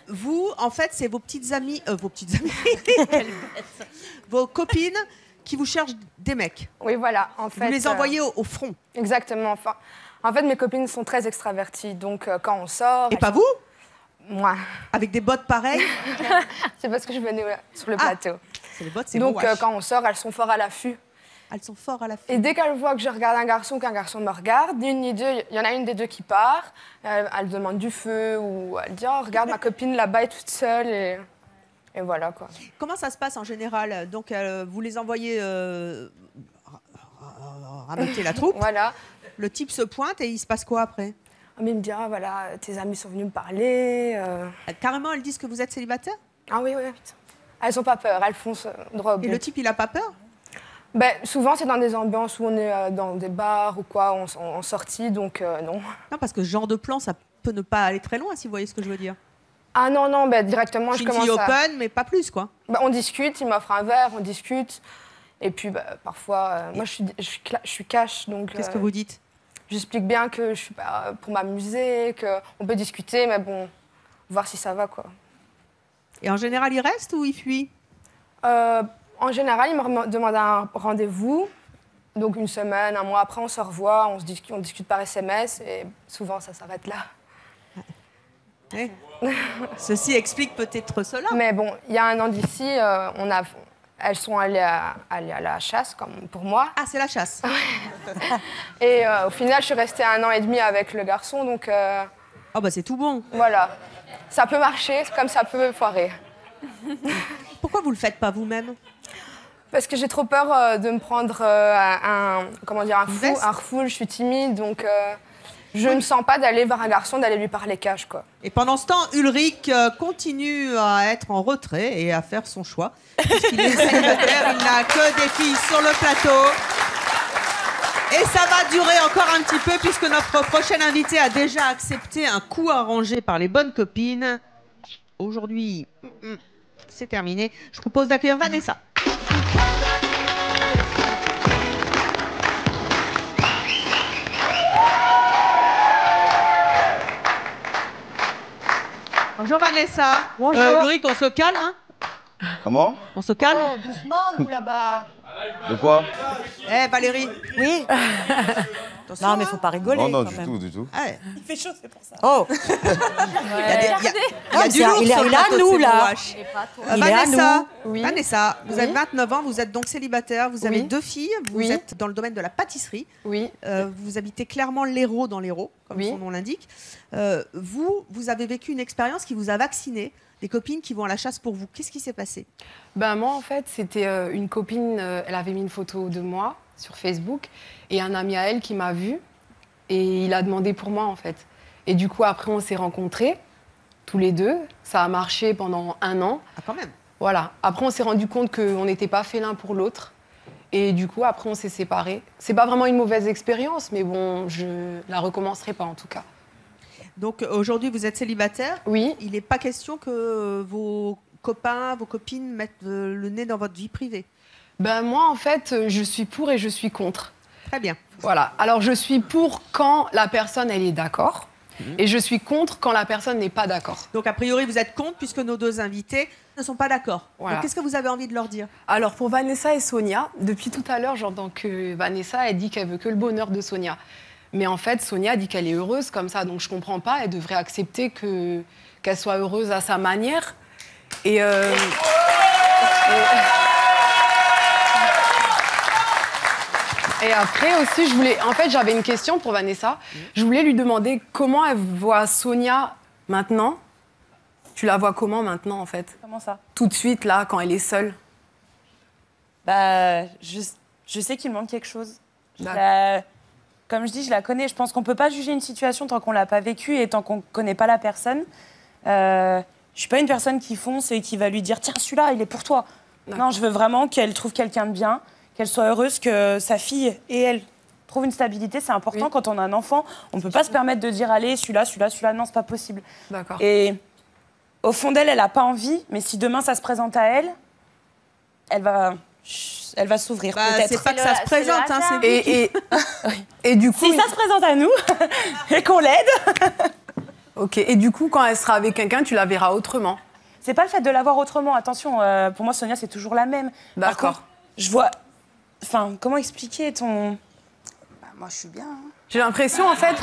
Vous, en fait, c'est vos petites amies, vos copines qui vous cherchent des mecs. Oui, voilà. En fait, vous les envoyez au front. Exactement. Enfin, en fait, mes copines sont très extraverties, donc quand on sort... Et pas vous? Moi. Avec des bottes pareilles? C'est parce que je venais sur le plateau. C'est les bottes, c'est donc, bon, quand on sort, elles sont fort à l'affût. Elles sont fort à l'affût. Et dès qu'elles voient que je regarde un garçon, qu'un garçon me regarde, il y en a une des deux qui part, elle demande du feu ou elle dit « Oh, regarde, ma copine là-bas est toute seule. » Et voilà, quoi. Comment ça se passe en général? Donc, vous les envoyez rameuter la troupe. Voilà. Le type se pointe et il se passe quoi après? Mais il me dit « Ah, voilà, tes amis sont venus me parler. » Carrément, elles disent que vous êtes célibataire? Ah oui, oui. Elles n'ont pas peur, elles foncent droit au but. Et le type, il n'a pas peur? Ben, souvent, c'est dans des ambiances où on est dans des bars ou quoi, en sortie, donc non. Non, parce que ce genre de plan, ça peut ne pas aller très loin, si vous voyez ce que je veux dire. Ah non, non, ben, directement, je commence à... Une fille open, mais pas plus, quoi. Ben, on discute, il m'offre un verre, on discute. Et puis, ben, parfois, moi, je suis cash, donc... Qu'est-ce que vous dites? J'explique bien que je suis pas pour m'amuser, qu'on peut discuter, mais bon, voir si ça va, quoi. Et en général, il reste ou il fuit? En général, il me demande un rendez-vous. Donc, une semaine, un mois après, on se revoit, on discute par SMS, et souvent, ça s'arrête là. Ouais. Ceci explique peut-être cela. Mais bon, il y a un an d'ici, elles sont allées à la chasse, comme pour moi. Ah, c'est la chasse. Et au final, je suis restée 1 an et demi avec le garçon, donc... Oh, bah c'est tout bon. Voilà. Ça peut marcher, comme ça peut foirer. Pourquoi vous le faites pas vous-même? Parce que j'ai trop peur de me prendre un refoule, je suis timide, donc je ne me sens pas d'aller vers un garçon, d'aller lui parler cash, quoi. Et pendant ce temps, Ulrich continue à être en retrait et à faire son choix. Puisqu'il est célibataire, il n'a que des filles sur le plateau. Et ça va durer encore un petit peu puisque notre prochaine invitée a déjà accepté un coup arrangé par les bonnes copines. Aujourd'hui, c'est terminé. Je vous propose d'accueillir Vanessa. Bonjour Vanessa. Bonjour. Ulrich, on se calme, hein? Comment? On se calme? Doucement, vous là-bas. De quoi? Eh, Valérie. Oui. Non, mais faut pas rigoler. Non, non, quand du même. tout, du tout. Ouais. Il fait chaud, c'est pour ça. Oh. Il y a du lourd il sur le est à plateau de nous, ces là. brouaches. Il est à Vanessa, nous. Oui. Vanessa, vous avez Oui. 29 ans, vous êtes donc célibataire, vous avez Oui. 2 filles, vous Oui. êtes dans le domaine de la pâtisserie. Oui. Vous habitez clairement l'Hérault dans l'Hérault, comme Oui. son nom l'indique. Vous avez vécu une expérience qui vous a vacciné, des copines qui vont à la chasse pour vous. Qu'est-ce qui s'est passé? Ben moi, en fait, c'était une copine, elle avait mis une photo de moi sur Facebook, et un ami à elle qui m'a vue, et il a demandé pour moi, en fait. Et du coup, après, on s'est rencontrés, tous les deux. Ça a marché pendant 1 an. Ah, quand même. Voilà. Après, on s'est rendu compte qu'on n'était pas fait l'un pour l'autre. Et du coup, après, on s'est séparés. C'est pas vraiment une mauvaise expérience, mais bon, je la recommencerai pas, en tout cas. Donc aujourd'hui, vous êtes célibataire. Oui. Il n'est pas question que vos copains, vos copines mettent le nez dans votre vie privée. Ben moi, en fait, je suis pour et je suis contre. Très bien. Voilà. Alors, je suis pour quand la personne, elle est d'accord. Et je suis contre quand la personne n'est pas d'accord. Donc, a priori, vous êtes contre puisque nos 2 invités ne sont pas d'accord. Voilà. Donc, qu'est-ce que vous avez envie de leur dire? Alors, pour Vanessa et Sonia, depuis tout à l'heure, j'entends que Vanessa, elle dit qu'elle veut que le bonheur de Sonia. Mais en fait, Sonia dit qu'elle est heureuse comme ça. Donc, je comprends pas. Elle devrait accepter qu'elle soit heureuse à sa manière. Et après aussi, j'avais une question pour Vanessa. Je voulais lui demander comment elle voit Sonia maintenant. Tu la vois comment maintenant, en fait? Comment ça? Tout de suite, là, quand elle est seule. Bah, je sais qu'il manque quelque chose. Comme je dis, je la connais. Je pense qu'on ne peut pas juger une situation tant qu'on ne l'a pas vécue et tant qu'on ne connaît pas la personne. Je ne suis pas une personne qui fonce et qui va lui dire « Tiens, celui-là, il est pour toi ». Non, je veux vraiment qu'elle trouve quelqu'un de bien, qu'elle soit heureuse, que sa fille et elle trouvent une stabilité. C'est important. Oui. Quand on a un enfant, on ne peut pas se permettre de dire « Allez, celui-là, celui-là, celui-là ». Non, ce n'est pas possible. D'accord. Et au fond d'elle, elle n'a pas envie. Mais si demain, ça se présente à elle, elle va... elle va s'ouvrir Bah, peut-être. c'est pas que ça se présente, hein, c'est vous Et du coup, si ça se présente à nous et qu'on l'aide. Ok. Et du coup, quand elle sera avec quelqu'un, tu la verras autrement. C'est pas le fait de la voir autrement. Attention, pour moi, Sonia, c'est toujours la même. Par D'accord. contre, je vois. Enfin, comment expliquer ton. Bah, moi, je suis bien. Hein. J'ai l'impression, en fait.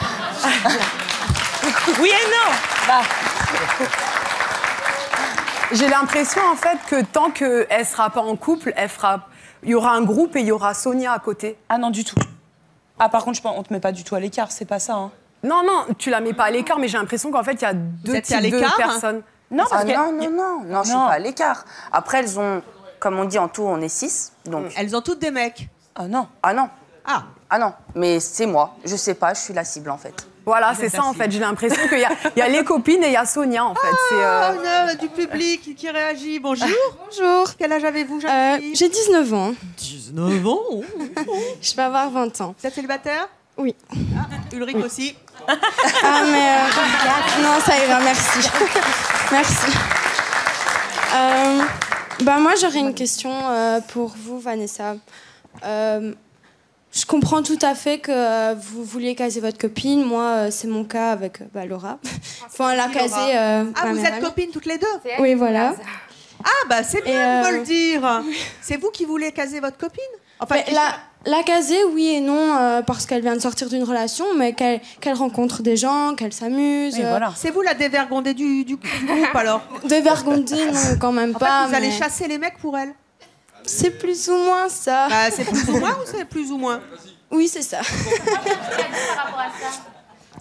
Oui et non. Bah. J'ai l'impression, en fait, que tant qu'elle sera pas en couple, il y aura un groupe et il y aura Sonia à côté. Ah non, du tout. Ah, par contre, on te met pas du tout à l'écart, c'est pas ça. Hein. Non, tu la mets pas à l'écart, mais j'ai l'impression qu'en fait, il y a deux types de personnes. Non, non, je suis pas à l'écart. Après, elles ont, comme on dit en tout, on est 6. Donc... Elles ont toutes des mecs. Ah non. Ah non. Ah non, mais c'est moi. Je sais pas, je suis la cible en fait. Voilà, c'est ça en fait. J'ai l'impression qu'il y a les copines et il y a Sonia en fait. On a du public qui réagit. Bonjour. Bonjour. Quel âge avez-vous, jeune fille? J'ai 19 ans. 19 ans. Je vais avoir 20 ans. Vous êtes célibataire? Oui. Ulrich aussi. Ah mais... non, ça ira, merci. Merci. Bah moi, j'aurais une question pour vous, Vanessa. Je comprends tout à fait que vous vouliez caser votre copine. Moi, c'est mon cas avec Laura. Enfin, elle a casé vous êtes copines toutes les deux? Oui, voilà. Ah, bah c'est bien de me le dire. C'est vous qui voulez caser votre copine? Enfin, la caser, oui et non, parce qu'elle vient de sortir d'une relation, mais qu'elle rencontre des gens, qu'elle s'amuse. Oui, voilà. C'est vous la dévergondée du groupe, alors? Dévergondée, non, quand même pas. Vous allez chasser les mecs pour elle? C'est plus ou moins ça. Bah, c'est plus ou moins ou c'est plus ou moins? Oui, c'est ça. Par rapport à ça,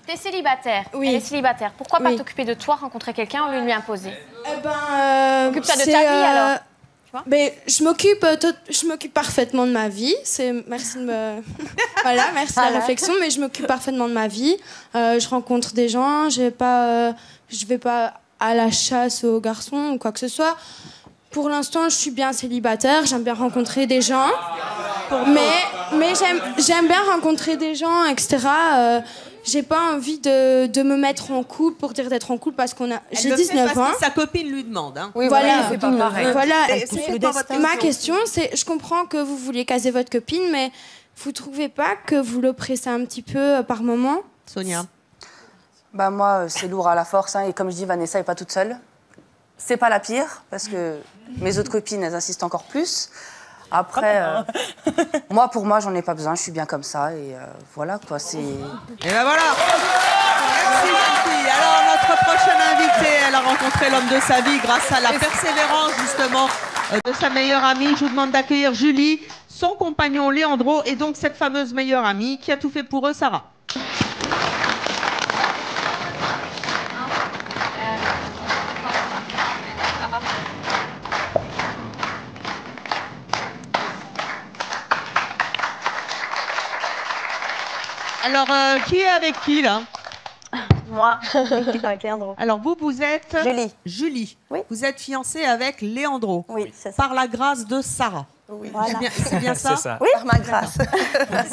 t'es célibataire. Oui. Elle est célibataire. Pourquoi pas t'occuper de toi, rencontrer quelqu'un au lieu de lui imposer? Occupe-toi de ta vie alors. Mais je m'occupe parfaitement de ma vie. Merci de me merci de la réflexion, mais je m'occupe parfaitement de ma vie. Je rencontre des gens, je vais pas à la chasse aux garçons ou quoi que ce soit. Pour l'instant, je suis bien célibataire, j'aime bien rencontrer des gens. Mais j'aime bien rencontrer des gens, etc. J'ai pas envie de me mettre en couple pour dire d'être en couple parce j'ai 19 ans. Parce que sa copine lui demande. Hein. Oui, voilà, c'est pas pareil. Voilà. C'est Ma question, c'est, je comprends que vous vouliez caser votre copine, mais vous trouvez pas que vous l'oppressez un petit peu par moment? Sonia? Bah moi, c'est lourd à la force. Hein, et comme je dis, Vanessa n'est pas toute seule. C'est pas la pire, parce que mes autres copines, elles insistent encore plus. Après, moi, pour moi, j'en ai pas besoin. Je suis bien comme ça. Et voilà, quoi, c'est... Et ben voilà. Merci, Sophie. Alors, notre prochaine invitée, elle a rencontré l'homme de sa vie grâce à la persévérance, justement, de sa meilleure amie. Je vous demande d'accueillir Julie, son compagnon Leandro, et donc cette fameuse meilleure amie qui a tout fait pour eux, Sarah. Alors, qui est avec qui, là? Moi, avec Leandro. Alors, vous êtes... Julie. Julie. Oui. Vous êtes fiancée avec Leandro. Oui, c'est ça. Par la grâce de Sarah. Oui. Voilà. C'est bien ça? C'est ça. Oui, par ma grâce.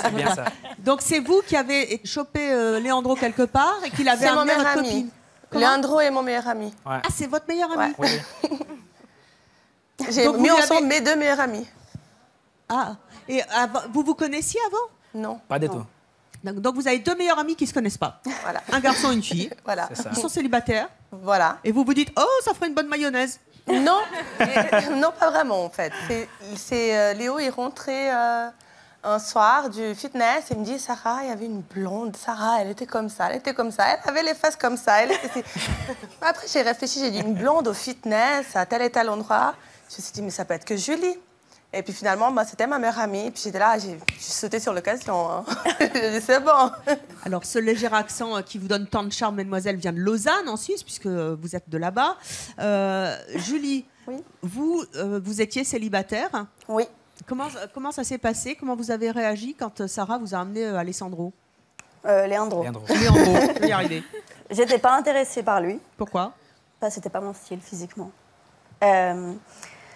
C'est bien ça. Donc, c'est vous qui avez chopé Leandro quelque part et qui l'avez amené à votre copine. Leandro est mon meilleur ami. Ouais. Ah, c'est votre meilleur ami? Ouais. J'ai mis ensemble mes deux meilleurs amis. Ah, et vous vous connaissiez avant? Non. Pas du tout. Donc vous avez deux meilleurs amis qui ne se connaissent pas. Voilà. Un garçon et une fille. Voilà. Ils sont célibataires. Voilà. Et vous vous dites, oh, ça ferait une bonne mayonnaise. Non, non, pas vraiment en fait. Léo est rentré un soir du fitness et il me dit, Sarah, il y avait une blonde. Sarah, elle était comme ça, elle était comme ça. Elle avait les fesses comme ça. Après, j'ai réfléchi, j'ai dit, une blonde au fitness à tel et tel endroit. Je me suis dit, mais ça peut être que Julie. Et puis finalement, c'était ma meilleure amie. Et puis j'étais là, j'ai sauté sur l'occasion. Hein. J'ai dit, c'est bon. Alors, ce léger accent qui vous donne tant de charme, mademoiselle, vient de Lausanne, en Suisse, puisque vous êtes de là-bas. Julie, oui. vous étiez célibataire. Oui. Comment ça s'est passé? Comment vous avez réagi quand Sarah vous a amené Alessandro? Leandro. Leandro, je vais y arriver. J'étais pas intéressée par lui. Pourquoi? Parce que c'était pas mon style physiquement.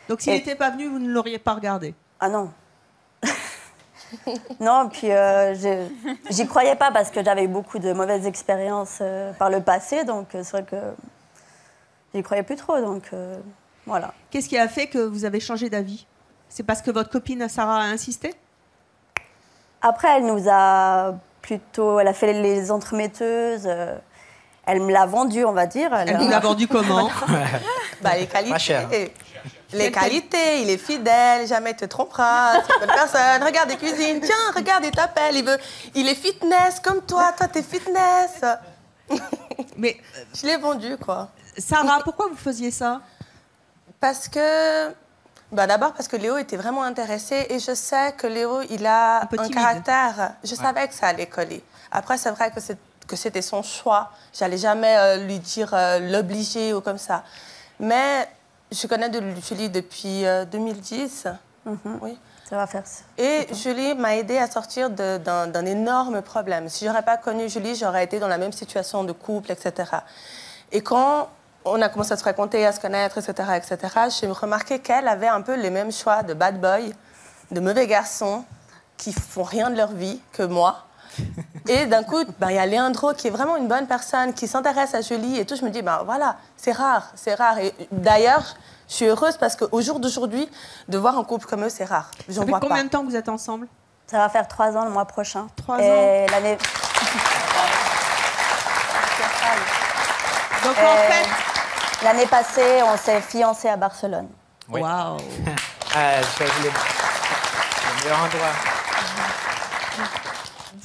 Donc s'il n'était pas venu, vous ne l'auriez pas regardé? Ah non. Non, puis j'y croyais pas parce que j'avais eu beaucoup de mauvaises expériences par le passé, donc c'est vrai que j'y croyais plus trop, donc voilà. Qu'est-ce qui a fait que vous avez changé d'avis? C'est parce que votre copine Sarah a insisté? Après, elle nous a plutôt... Elle a fait les entremetteuses. Elle me l'a vendu, on va dire. Elle vous l'a vendu comment? Les qualités. Pas cher. Les qualités, il est fidèle, jamais il te trompera, c'est une bonne personne. Regarde, il cuisine, tiens, regarde, il t'appelle, il est fitness comme toi t'es fitness. Mais je l'ai vendu, quoi. Sarah, pourquoi vous faisiez ça? Parce que... d'abord parce que Léo était vraiment intéressé et je sais que Léo, il a un caractère... Je savais que ça allait coller. Après, c'est vrai que c'était son choix. J'allais jamais lui dire l'obliger ou comme ça. Mais... Je connais Julie depuis 2010. Oui. Ça va faire ça. Et Julie m'a aidée à sortir d'un énorme problème. Si je n'aurais pas connu Julie, j'aurais été dans la même situation de couple, etc. Et quand on a commencé à se fréquenter, à se connaître, etc., j'ai remarqué qu'elle avait un peu les mêmes choix de bad boy, de mauvais garçons qui font rien de leur vie que moi. Et d'un coup, il y a Leandro qui est vraiment une bonne personne, qui s'intéresse à Julie et tout. Je me dis, voilà, c'est rare, c'est rare. Et d'ailleurs, je suis heureuse parce qu'au jour d'aujourd'hui, de voir un couple comme eux, c'est rare. Ça fait combien de temps que vous êtes ensemble? Ça va faire 3 ans le mois prochain. 3 ans. L'année... Donc en fait... L'année passée, on s'est fiancés à Barcelone. Oui. Waouh. C'est le meilleur endroit.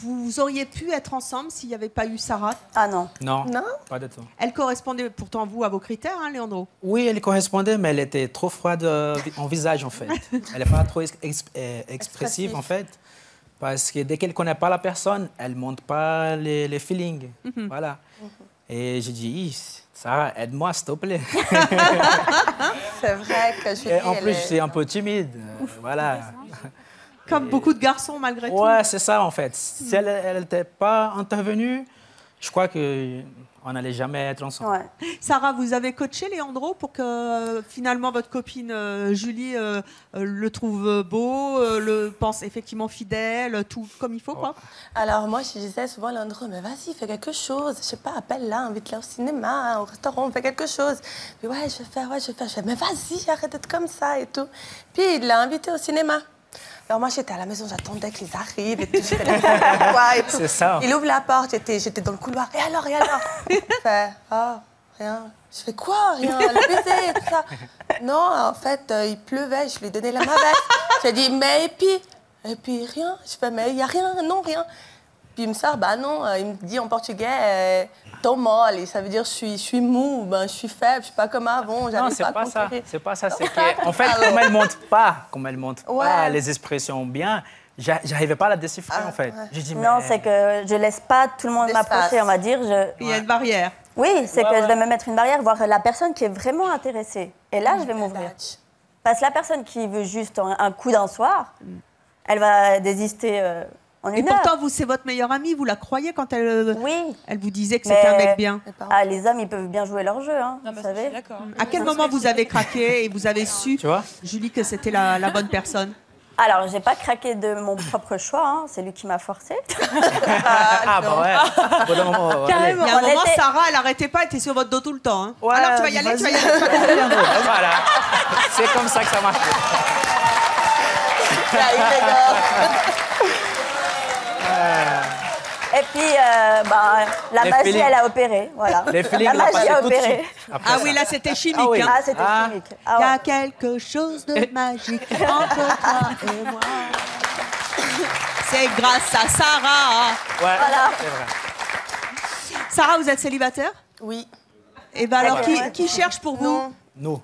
Vous auriez pu être ensemble s'il n'y avait pas eu Sarah? Ah non. Non, pas du tout. Elle correspondait pourtant, vous, à vos critères, hein, Leandro? Oui, elle correspondait, mais elle était trop froide en visage, en fait. Elle n'est pas trop expressive, en fait. Parce que dès qu'elle ne connaît pas la personne, elle ne montre pas les feelings. Voilà. Et j'ai dit, Sarah, aide-moi, s'il te plaît. C'est vrai que Julie, Et en plus, je suis un peu timide. Voilà. Comme beaucoup de garçons, malgré tout. Ouais, c'est ça, en fait. Si elle n'était pas intervenue, je crois qu'on n'allait jamais être ensemble. Ouais. Sarah, vous avez coaché Leandro pour que finalement votre copine Julie le trouve beau, le pense effectivement fidèle, tout comme il faut, quoi? Alors moi, je disais souvent à Leandro, mais vas-y, fais quelque chose. Je sais pas, appelle-la, invite-la au cinéma, au restaurant, fais quelque chose. Puis ouais, je vais faire. Je fais, mais vas-y, arrête d'être comme ça et tout. Puis il l'a invité au cinéma. Alors moi, j'étais à la maison, j'attendais qu'ils arrivent et tout. J'étais là, quoi et tout. C'est ça. Il ouvre la porte, j'étais dans le couloir. Et alors? Il fait, rien. Je fais quoi? Rien, le baiser et tout ça. Non, en fait, il pleuvait, je lui ai donné la main verte. J'ai dit, mais et puis rien. Je fais, mais il n'y a rien, non, rien. Puis il me sort, non, il me dit en portugais, tô mole, ça veut dire je suis mou, je suis faible, je suis pas comme avant, Non, c'est pas ça. C'est pas ça. C'est que, en fait, comme elle montre pas les expressions bien, j'arrivais pas à la déchiffrer, en fait. J'ai dit, Non, c'est que je laisse pas tout le monde m'approcher, on va dire. Il y a une barrière. Oui, c'est que je vais me mettre une barrière, voir la personne qui est vraiment intéressée. Et là, je vais m'ouvrir. Parce que la personne qui veut juste un coup d'un soir, elle va désister en une heure. Et pourtant, c'est votre meilleure amie, vous la croyez quand elle vous disait que Mais- c'était un mec bien? Les hommes, ils peuvent bien jouer leur jeu, hein, vous savez. À quel moment vous avez craqué et vous avez su, Julie, que c'était la bonne personne? Alors, j'ai pas craqué de mon propre choix, hein, c'est lui qui m'a forcé. Ah bah ouais. Carrément. Il y a un moment, Sarah, elle n'arrêtait pas, elle était sur votre dos tout le temps. Hein. Ouais, alors tu vas y aller, tu vas y aller. Voilà. C'est comme ça que ça marche. Et puis, la Les magie, feelings. elle a opéré. Voilà. Les feelings, la on l'a magie passé a tout de opéré. suite. Après Ah oui, là, c'était chimique. Ah oui. Hein. Ah, c'était chimique. Ah Il y ouais. a quelque chose de magique entre toi et moi. C'est grâce à Sarah. Ouais, Voilà. c'est vrai. Sarah, vous êtes célibataire? Oui. Et ben alors, Ouais. qui cherche pour vous? Nous.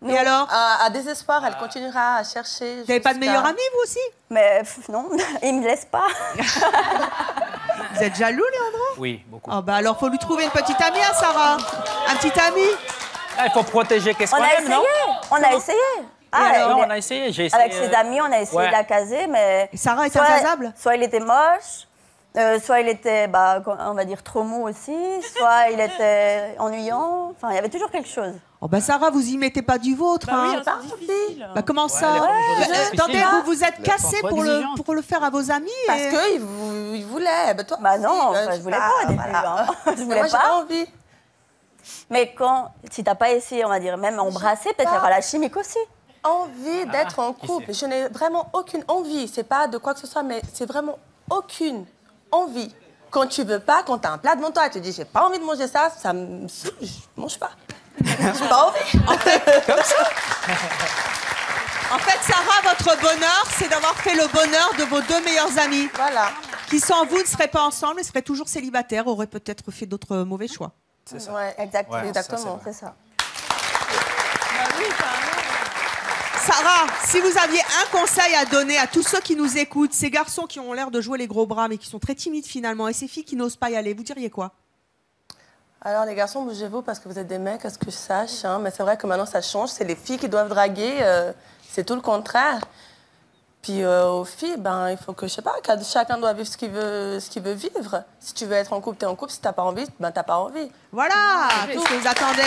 Et alors? À désespoir, elle continuera à chercher. Vous n'avez pas de meilleure amie, vous aussi? Mais non, il me laisse pas. Vous êtes jaloux, Leandro? Oui, beaucoup. Oh, bah alors, faut lui trouver une petite amie à Sarah. Un petit ami? Là, il faut protéger qu'est-ce On qu'on a aime, essayé. non? On a essayé. alors, on a essayé. J'ai essayé. Avec ses amis, on a essayé de la caser, mais. Et Sarah est soit- incasable? Soit il était moche, soit il était, on va dire, trop mou aussi, soit il était ennuyant. Enfin, il y avait toujours quelque chose. Oh bah Sarah, vous y mettez pas du vôtre. oui, hein. c'est difficile. Bah comment ça? les femmes aujourd'hui, c'est Attendez, difficile, hein. vous vous êtes Les femmes cassé sont pour exigeantes. le faire à vos amis. Parce et- qu'ils voulaient. Toi, Bah non, aussi, je voulais pas au début. Hein. Je voulais moi, j'ai pas pas. envie. Mais si t'as pas essayé, on va dire, même embrasser, peut-être qu'il y aura la chimique aussi. envie d'être en couple. Je n'ai vraiment aucune envie. C'est pas de quoi que ce soit, mais c'est vraiment aucune envie. Quand tu veux pas, quand tu as un plat devant toi et tu te dis j'ai pas envie de manger ça, ça me saoule, je mange pas. J'ai pas envie. En fait, Sarah, votre bonheur, c'est d'avoir fait le bonheur de vos 2 meilleurs amis. Voilà. Qui sans vous ne seraient pas ensemble et seraient toujours célibataires, auraient peut-être fait d'autres mauvais choix. C'est ça. Ouais, exactement. Ouais, exactement, c'est ça. Sarah, si vous aviez un conseil à donner à tous ceux qui nous écoutent, ces garçons qui ont l'air de jouer les gros bras mais qui sont très timides finalement, et ces filles qui n'osent pas y aller, vous diriez quoi? Alors les garçons, bougez-vous parce que vous êtes des mecs, à ce que je sache. Hein, mais c'est vrai que maintenant ça change. C'est les filles qui doivent draguer. C'est tout le contraire. Puis aux filles, ben, il faut que, je sais pas, chacun doit vivre ce qu'il veut vivre. Si tu veux être en couple, t'es en couple. Si t'as pas envie, ben t'as pas envie. Voilà, tout ce que vous attendez.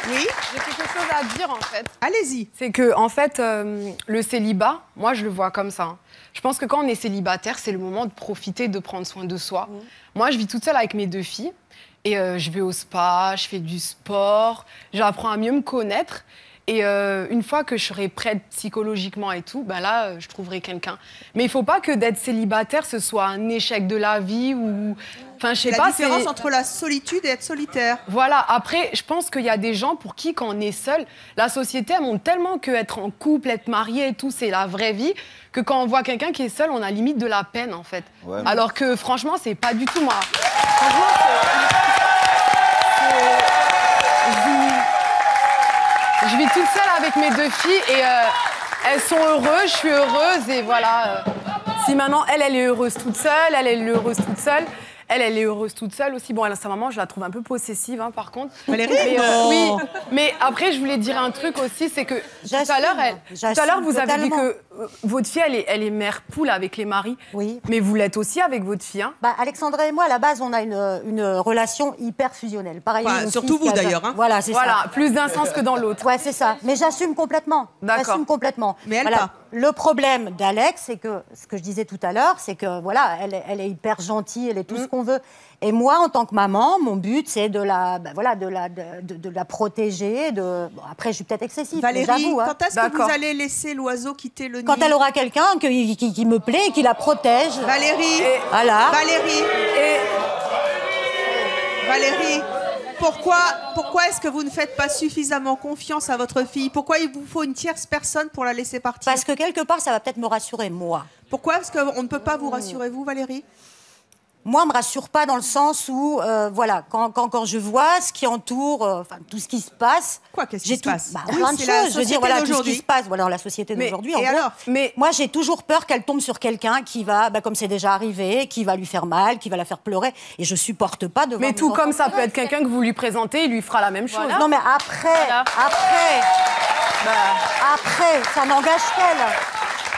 Oui. J'ai quelque chose à dire en fait. Allez-y. C'est que en fait, le célibat, moi je le vois comme ça. Hein. Je pense que quand on est célibataire, c'est le moment de profiter, de prendre soin de soi. Moi, je vis toute seule avec mes 2 filles et je vais au spa, je fais du sport, j'apprends à mieux me connaître. Et une fois que je serai prête psychologiquement et tout, ben là, je trouverai quelqu'un. Mais il ne faut pas que d'être célibataire, ce soit un échec de la vie ou... Enfin, je sais pas, la différence entre la solitude et être solitaire. Voilà. Après, je pense qu'il y a des gens pour qui, quand on est seul, la société, elle montre tellement qu'être en couple, être marié et tout, c'est la vraie vie, que quand on voit quelqu'un qui est seul, on a limite de la peine, en fait. Ouais. Alors que, franchement, c'est pas du tout moi. Franchement, je vis toute seule avec mes 2 filles et elles sont heureuses, je suis heureuse et voilà. Si maintenant, elle est heureuse toute seule, elle est heureuse toute seule. Elle est heureuse toute seule aussi. Bon, sa maman, je la trouve un peu possessive, hein, par contre. Valérie, oui, mais après, je voulais dire un truc aussi, c'est que tout à l'heure, vous avez dit que votre fille, elle est mère poule avec les maris. Oui. Mais vous l'êtes aussi avec votre fille. Hein. Bah, Alexandra et moi, à la base, on a une relation hyper fusionnelle. Pareil, enfin, surtout vous, d'ailleurs. Hein. Voilà, c'est ça. Voilà, plus d'un sens que dans l'autre. Ouais, c'est ça. Mais j'assume complètement. D'accord. J'assume complètement. Mais elle pas. Le problème d'Alex, c'est que, ce que je disais tout à l'heure, c'est que, voilà, elle est hyper gentille, elle est tout ce qu'on veut. Et moi, en tant que maman, mon but, c'est de la protéger. Bon, après, je suis peut-être excessive. Valérie, hein. quand est-ce que vous allez laisser l'oiseau quitter le nid? Quand elle aura quelqu'un qui me plaît et qui la protège. Valérie, voilà. Valérie, pourquoi est-ce que vous ne faites pas suffisamment confiance à votre fille? Pourquoi il vous faut une tierce personne pour la laisser partir? Parce que quelque part, ça va peut-être me rassurer, moi. Pourquoi? Parce qu'on ne peut pas vous rassurer, vous, Valérie? Moi, on me rassure pas dans le sens où, voilà, quand je vois ce qui entoure, tout ce qui se passe. Quoi, qu'est-ce qui se passe? Plein de choses. Je veux dire, voilà, tout ce qui se passe, voilà, dans la société d'aujourd'hui. Mais moi, j'ai toujours peur qu'elle tombe sur quelqu'un qui va, comme c'est déjà arrivé, qui va lui faire mal, qui va la faire pleurer. Et je supporte pas de voir. Mais tout comme ça peut être quelqu'un que vous lui présentez, il lui fera la même chose. Voilà. Non, mais après, ça n'engage qu'elle.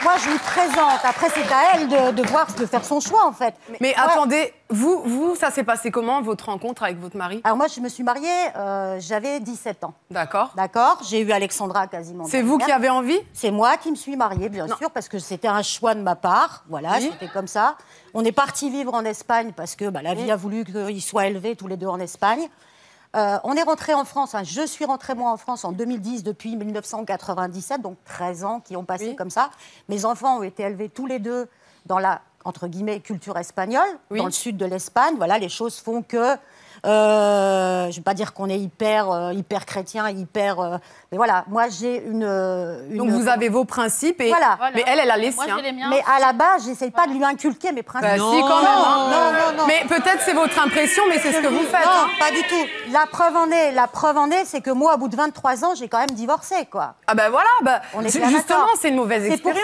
Moi, je lui présente. Après, c'est à elle de faire son choix, en fait. Mais attendez, vous, ça s'est passé comment, votre rencontre avec votre mari? Alors moi, je me suis mariée, j'avais 17 ans. D'accord. D'accord. J'ai eu Alexandra quasiment. C'est vous qui avez envie? C'est moi qui me suis mariée, bien sûr, parce que c'était un choix de ma part. Voilà, c'était comme ça. On est partis vivre en Espagne parce que la vie a voulu qu'ils soient élevés tous les deux en Espagne. On est rentrés en France, hein. Je suis rentrée moi en France en 2010 depuis 1997, donc 13 ans qui ont passé comme ça. Mes enfants ont été élevés tous les deux dans la, entre guillemets, culture espagnole, dans le sud de l'Espagne. Voilà, les choses font que, je ne vais pas dire qu'on est hyper chrétien, mais voilà, moi j'ai une... Donc vous avez vos principes, et voilà. Mais elle a les siens. Mais à la base, j'essaye pas de lui inculquer mes principes. Non, si, quand même. Hein. Non. Mais peut-être c'est votre impression, mais c'est ce que vous faites. Non, hein. pas du tout. La preuve en est, c'est que moi, au bout de 23 ans, j'ai quand même divorcé, quoi. Ah ben voilà, justement, c'est une mauvaise expérience.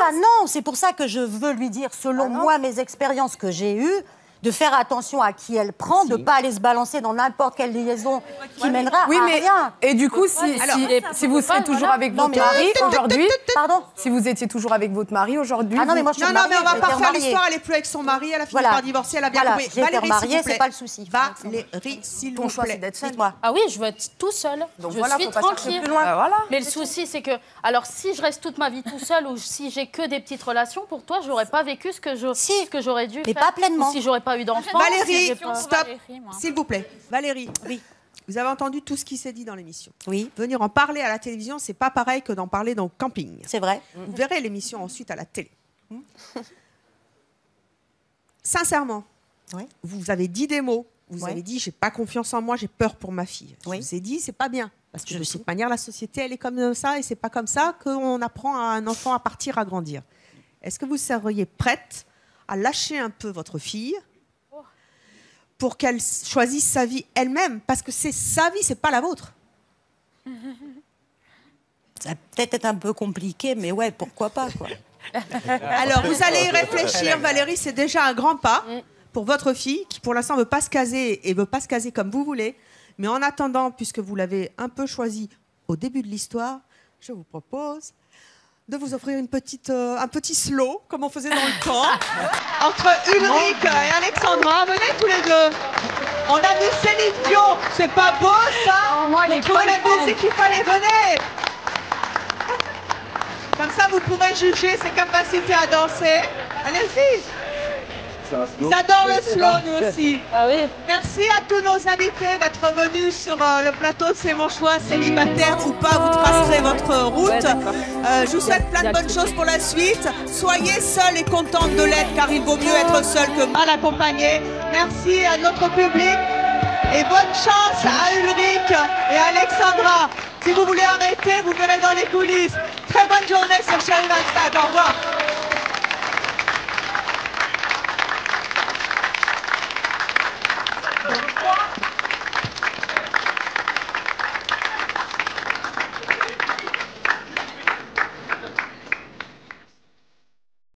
C'est pour ça que je veux lui dire, selon moi, mes expériences que j'ai eues, de faire attention à qui elle prend, de ne pas aller se balancer dans n'importe quelle liaison qui mènera à rien. Et du coup, si vous serez toujours avec votre mari aujourd'hui... Pardon ? Si vous étiez toujours avec votre mari aujourd'hui... Ah non, mais moi, je suis mariée, mais on va pas refaire l'histoire, elle n'est plus avec son mari, elle a fini par divorcer, elle a bien compris. Valérie, mariée, c'est pas le souci. Valérie, s'il vous plaît. C'est d'être seule. Ah oui, je veux être tout seul. Donc je voilà, suis faut pas chercher tranquille. plus loin. Mais le souci, c'est que, alors, si je reste toute ma vie tout seul ou si j'ai que des petites relations, pour toi, j'aurais pas vécu ce que j'aurais dû faire. Mais pas pleinement. Ou si j'aurais pas eu d'enfants. Valérie, stop, s'il vous plaît. Valérie, oui. Vous avez entendu tout ce qui s'est dit dans l'émission. Oui. Venir en parler à la télévision, c'est pas pareil que d'en parler dans le camping. C'est vrai. Vous verrez l'émission ensuite à la télé. Sincèrement, vous avez dit des mots. Vous avez dit, j'ai pas confiance en moi, j'ai peur pour ma fille. Je vous ai dit, c'est pas bien. Parce que de toute manière, la société, elle est comme ça et c'est pas comme ça qu'on apprend à un enfant à partir, à grandir. Est-ce que vous seriez prête à lâcher un peu votre fille pour qu'elle choisisse sa vie elle-même? Parce que c'est sa vie, c'est pas la vôtre. Ça va peut-être être un peu compliqué, mais ouais, pourquoi pas, quoi. Alors, vous allez y réfléchir, Valérie, c'est déjà un grand pas pour votre fille, qui pour l'instant ne veut pas se caser et ne veut pas se caser comme vous voulez. Mais en attendant, puisque vous l'avez un peu choisi au début de l'histoire, je vous propose de vous offrir un petit slow, comme on faisait dans le camp, entre Ulrich et Alexandra. Venez tous les deux. On a vu Céline Dion. C'est pas beau, ça? Vous trouvez la musique qu'il fallait, venez. Comme ça, vous pourrez juger ses capacités à danser. Allez-y. Ils adorent le slow, nous aussi. Ah oui. Merci à tous nos invités d'être venus sur le plateau de C'est mon choix, célibataire ou pas, vous tracerez votre route. Je vous souhaite plein de bonnes choses pour la suite. Soyez seuls et contents de l'être, car il vaut mieux être seul que mal accompagné. Merci à notre public et bonne chance à Ulrich et Alexandra. Si vous voulez arrêter, vous verrez dans les coulisses. Très bonne journée sur Chérie 25. Au revoir.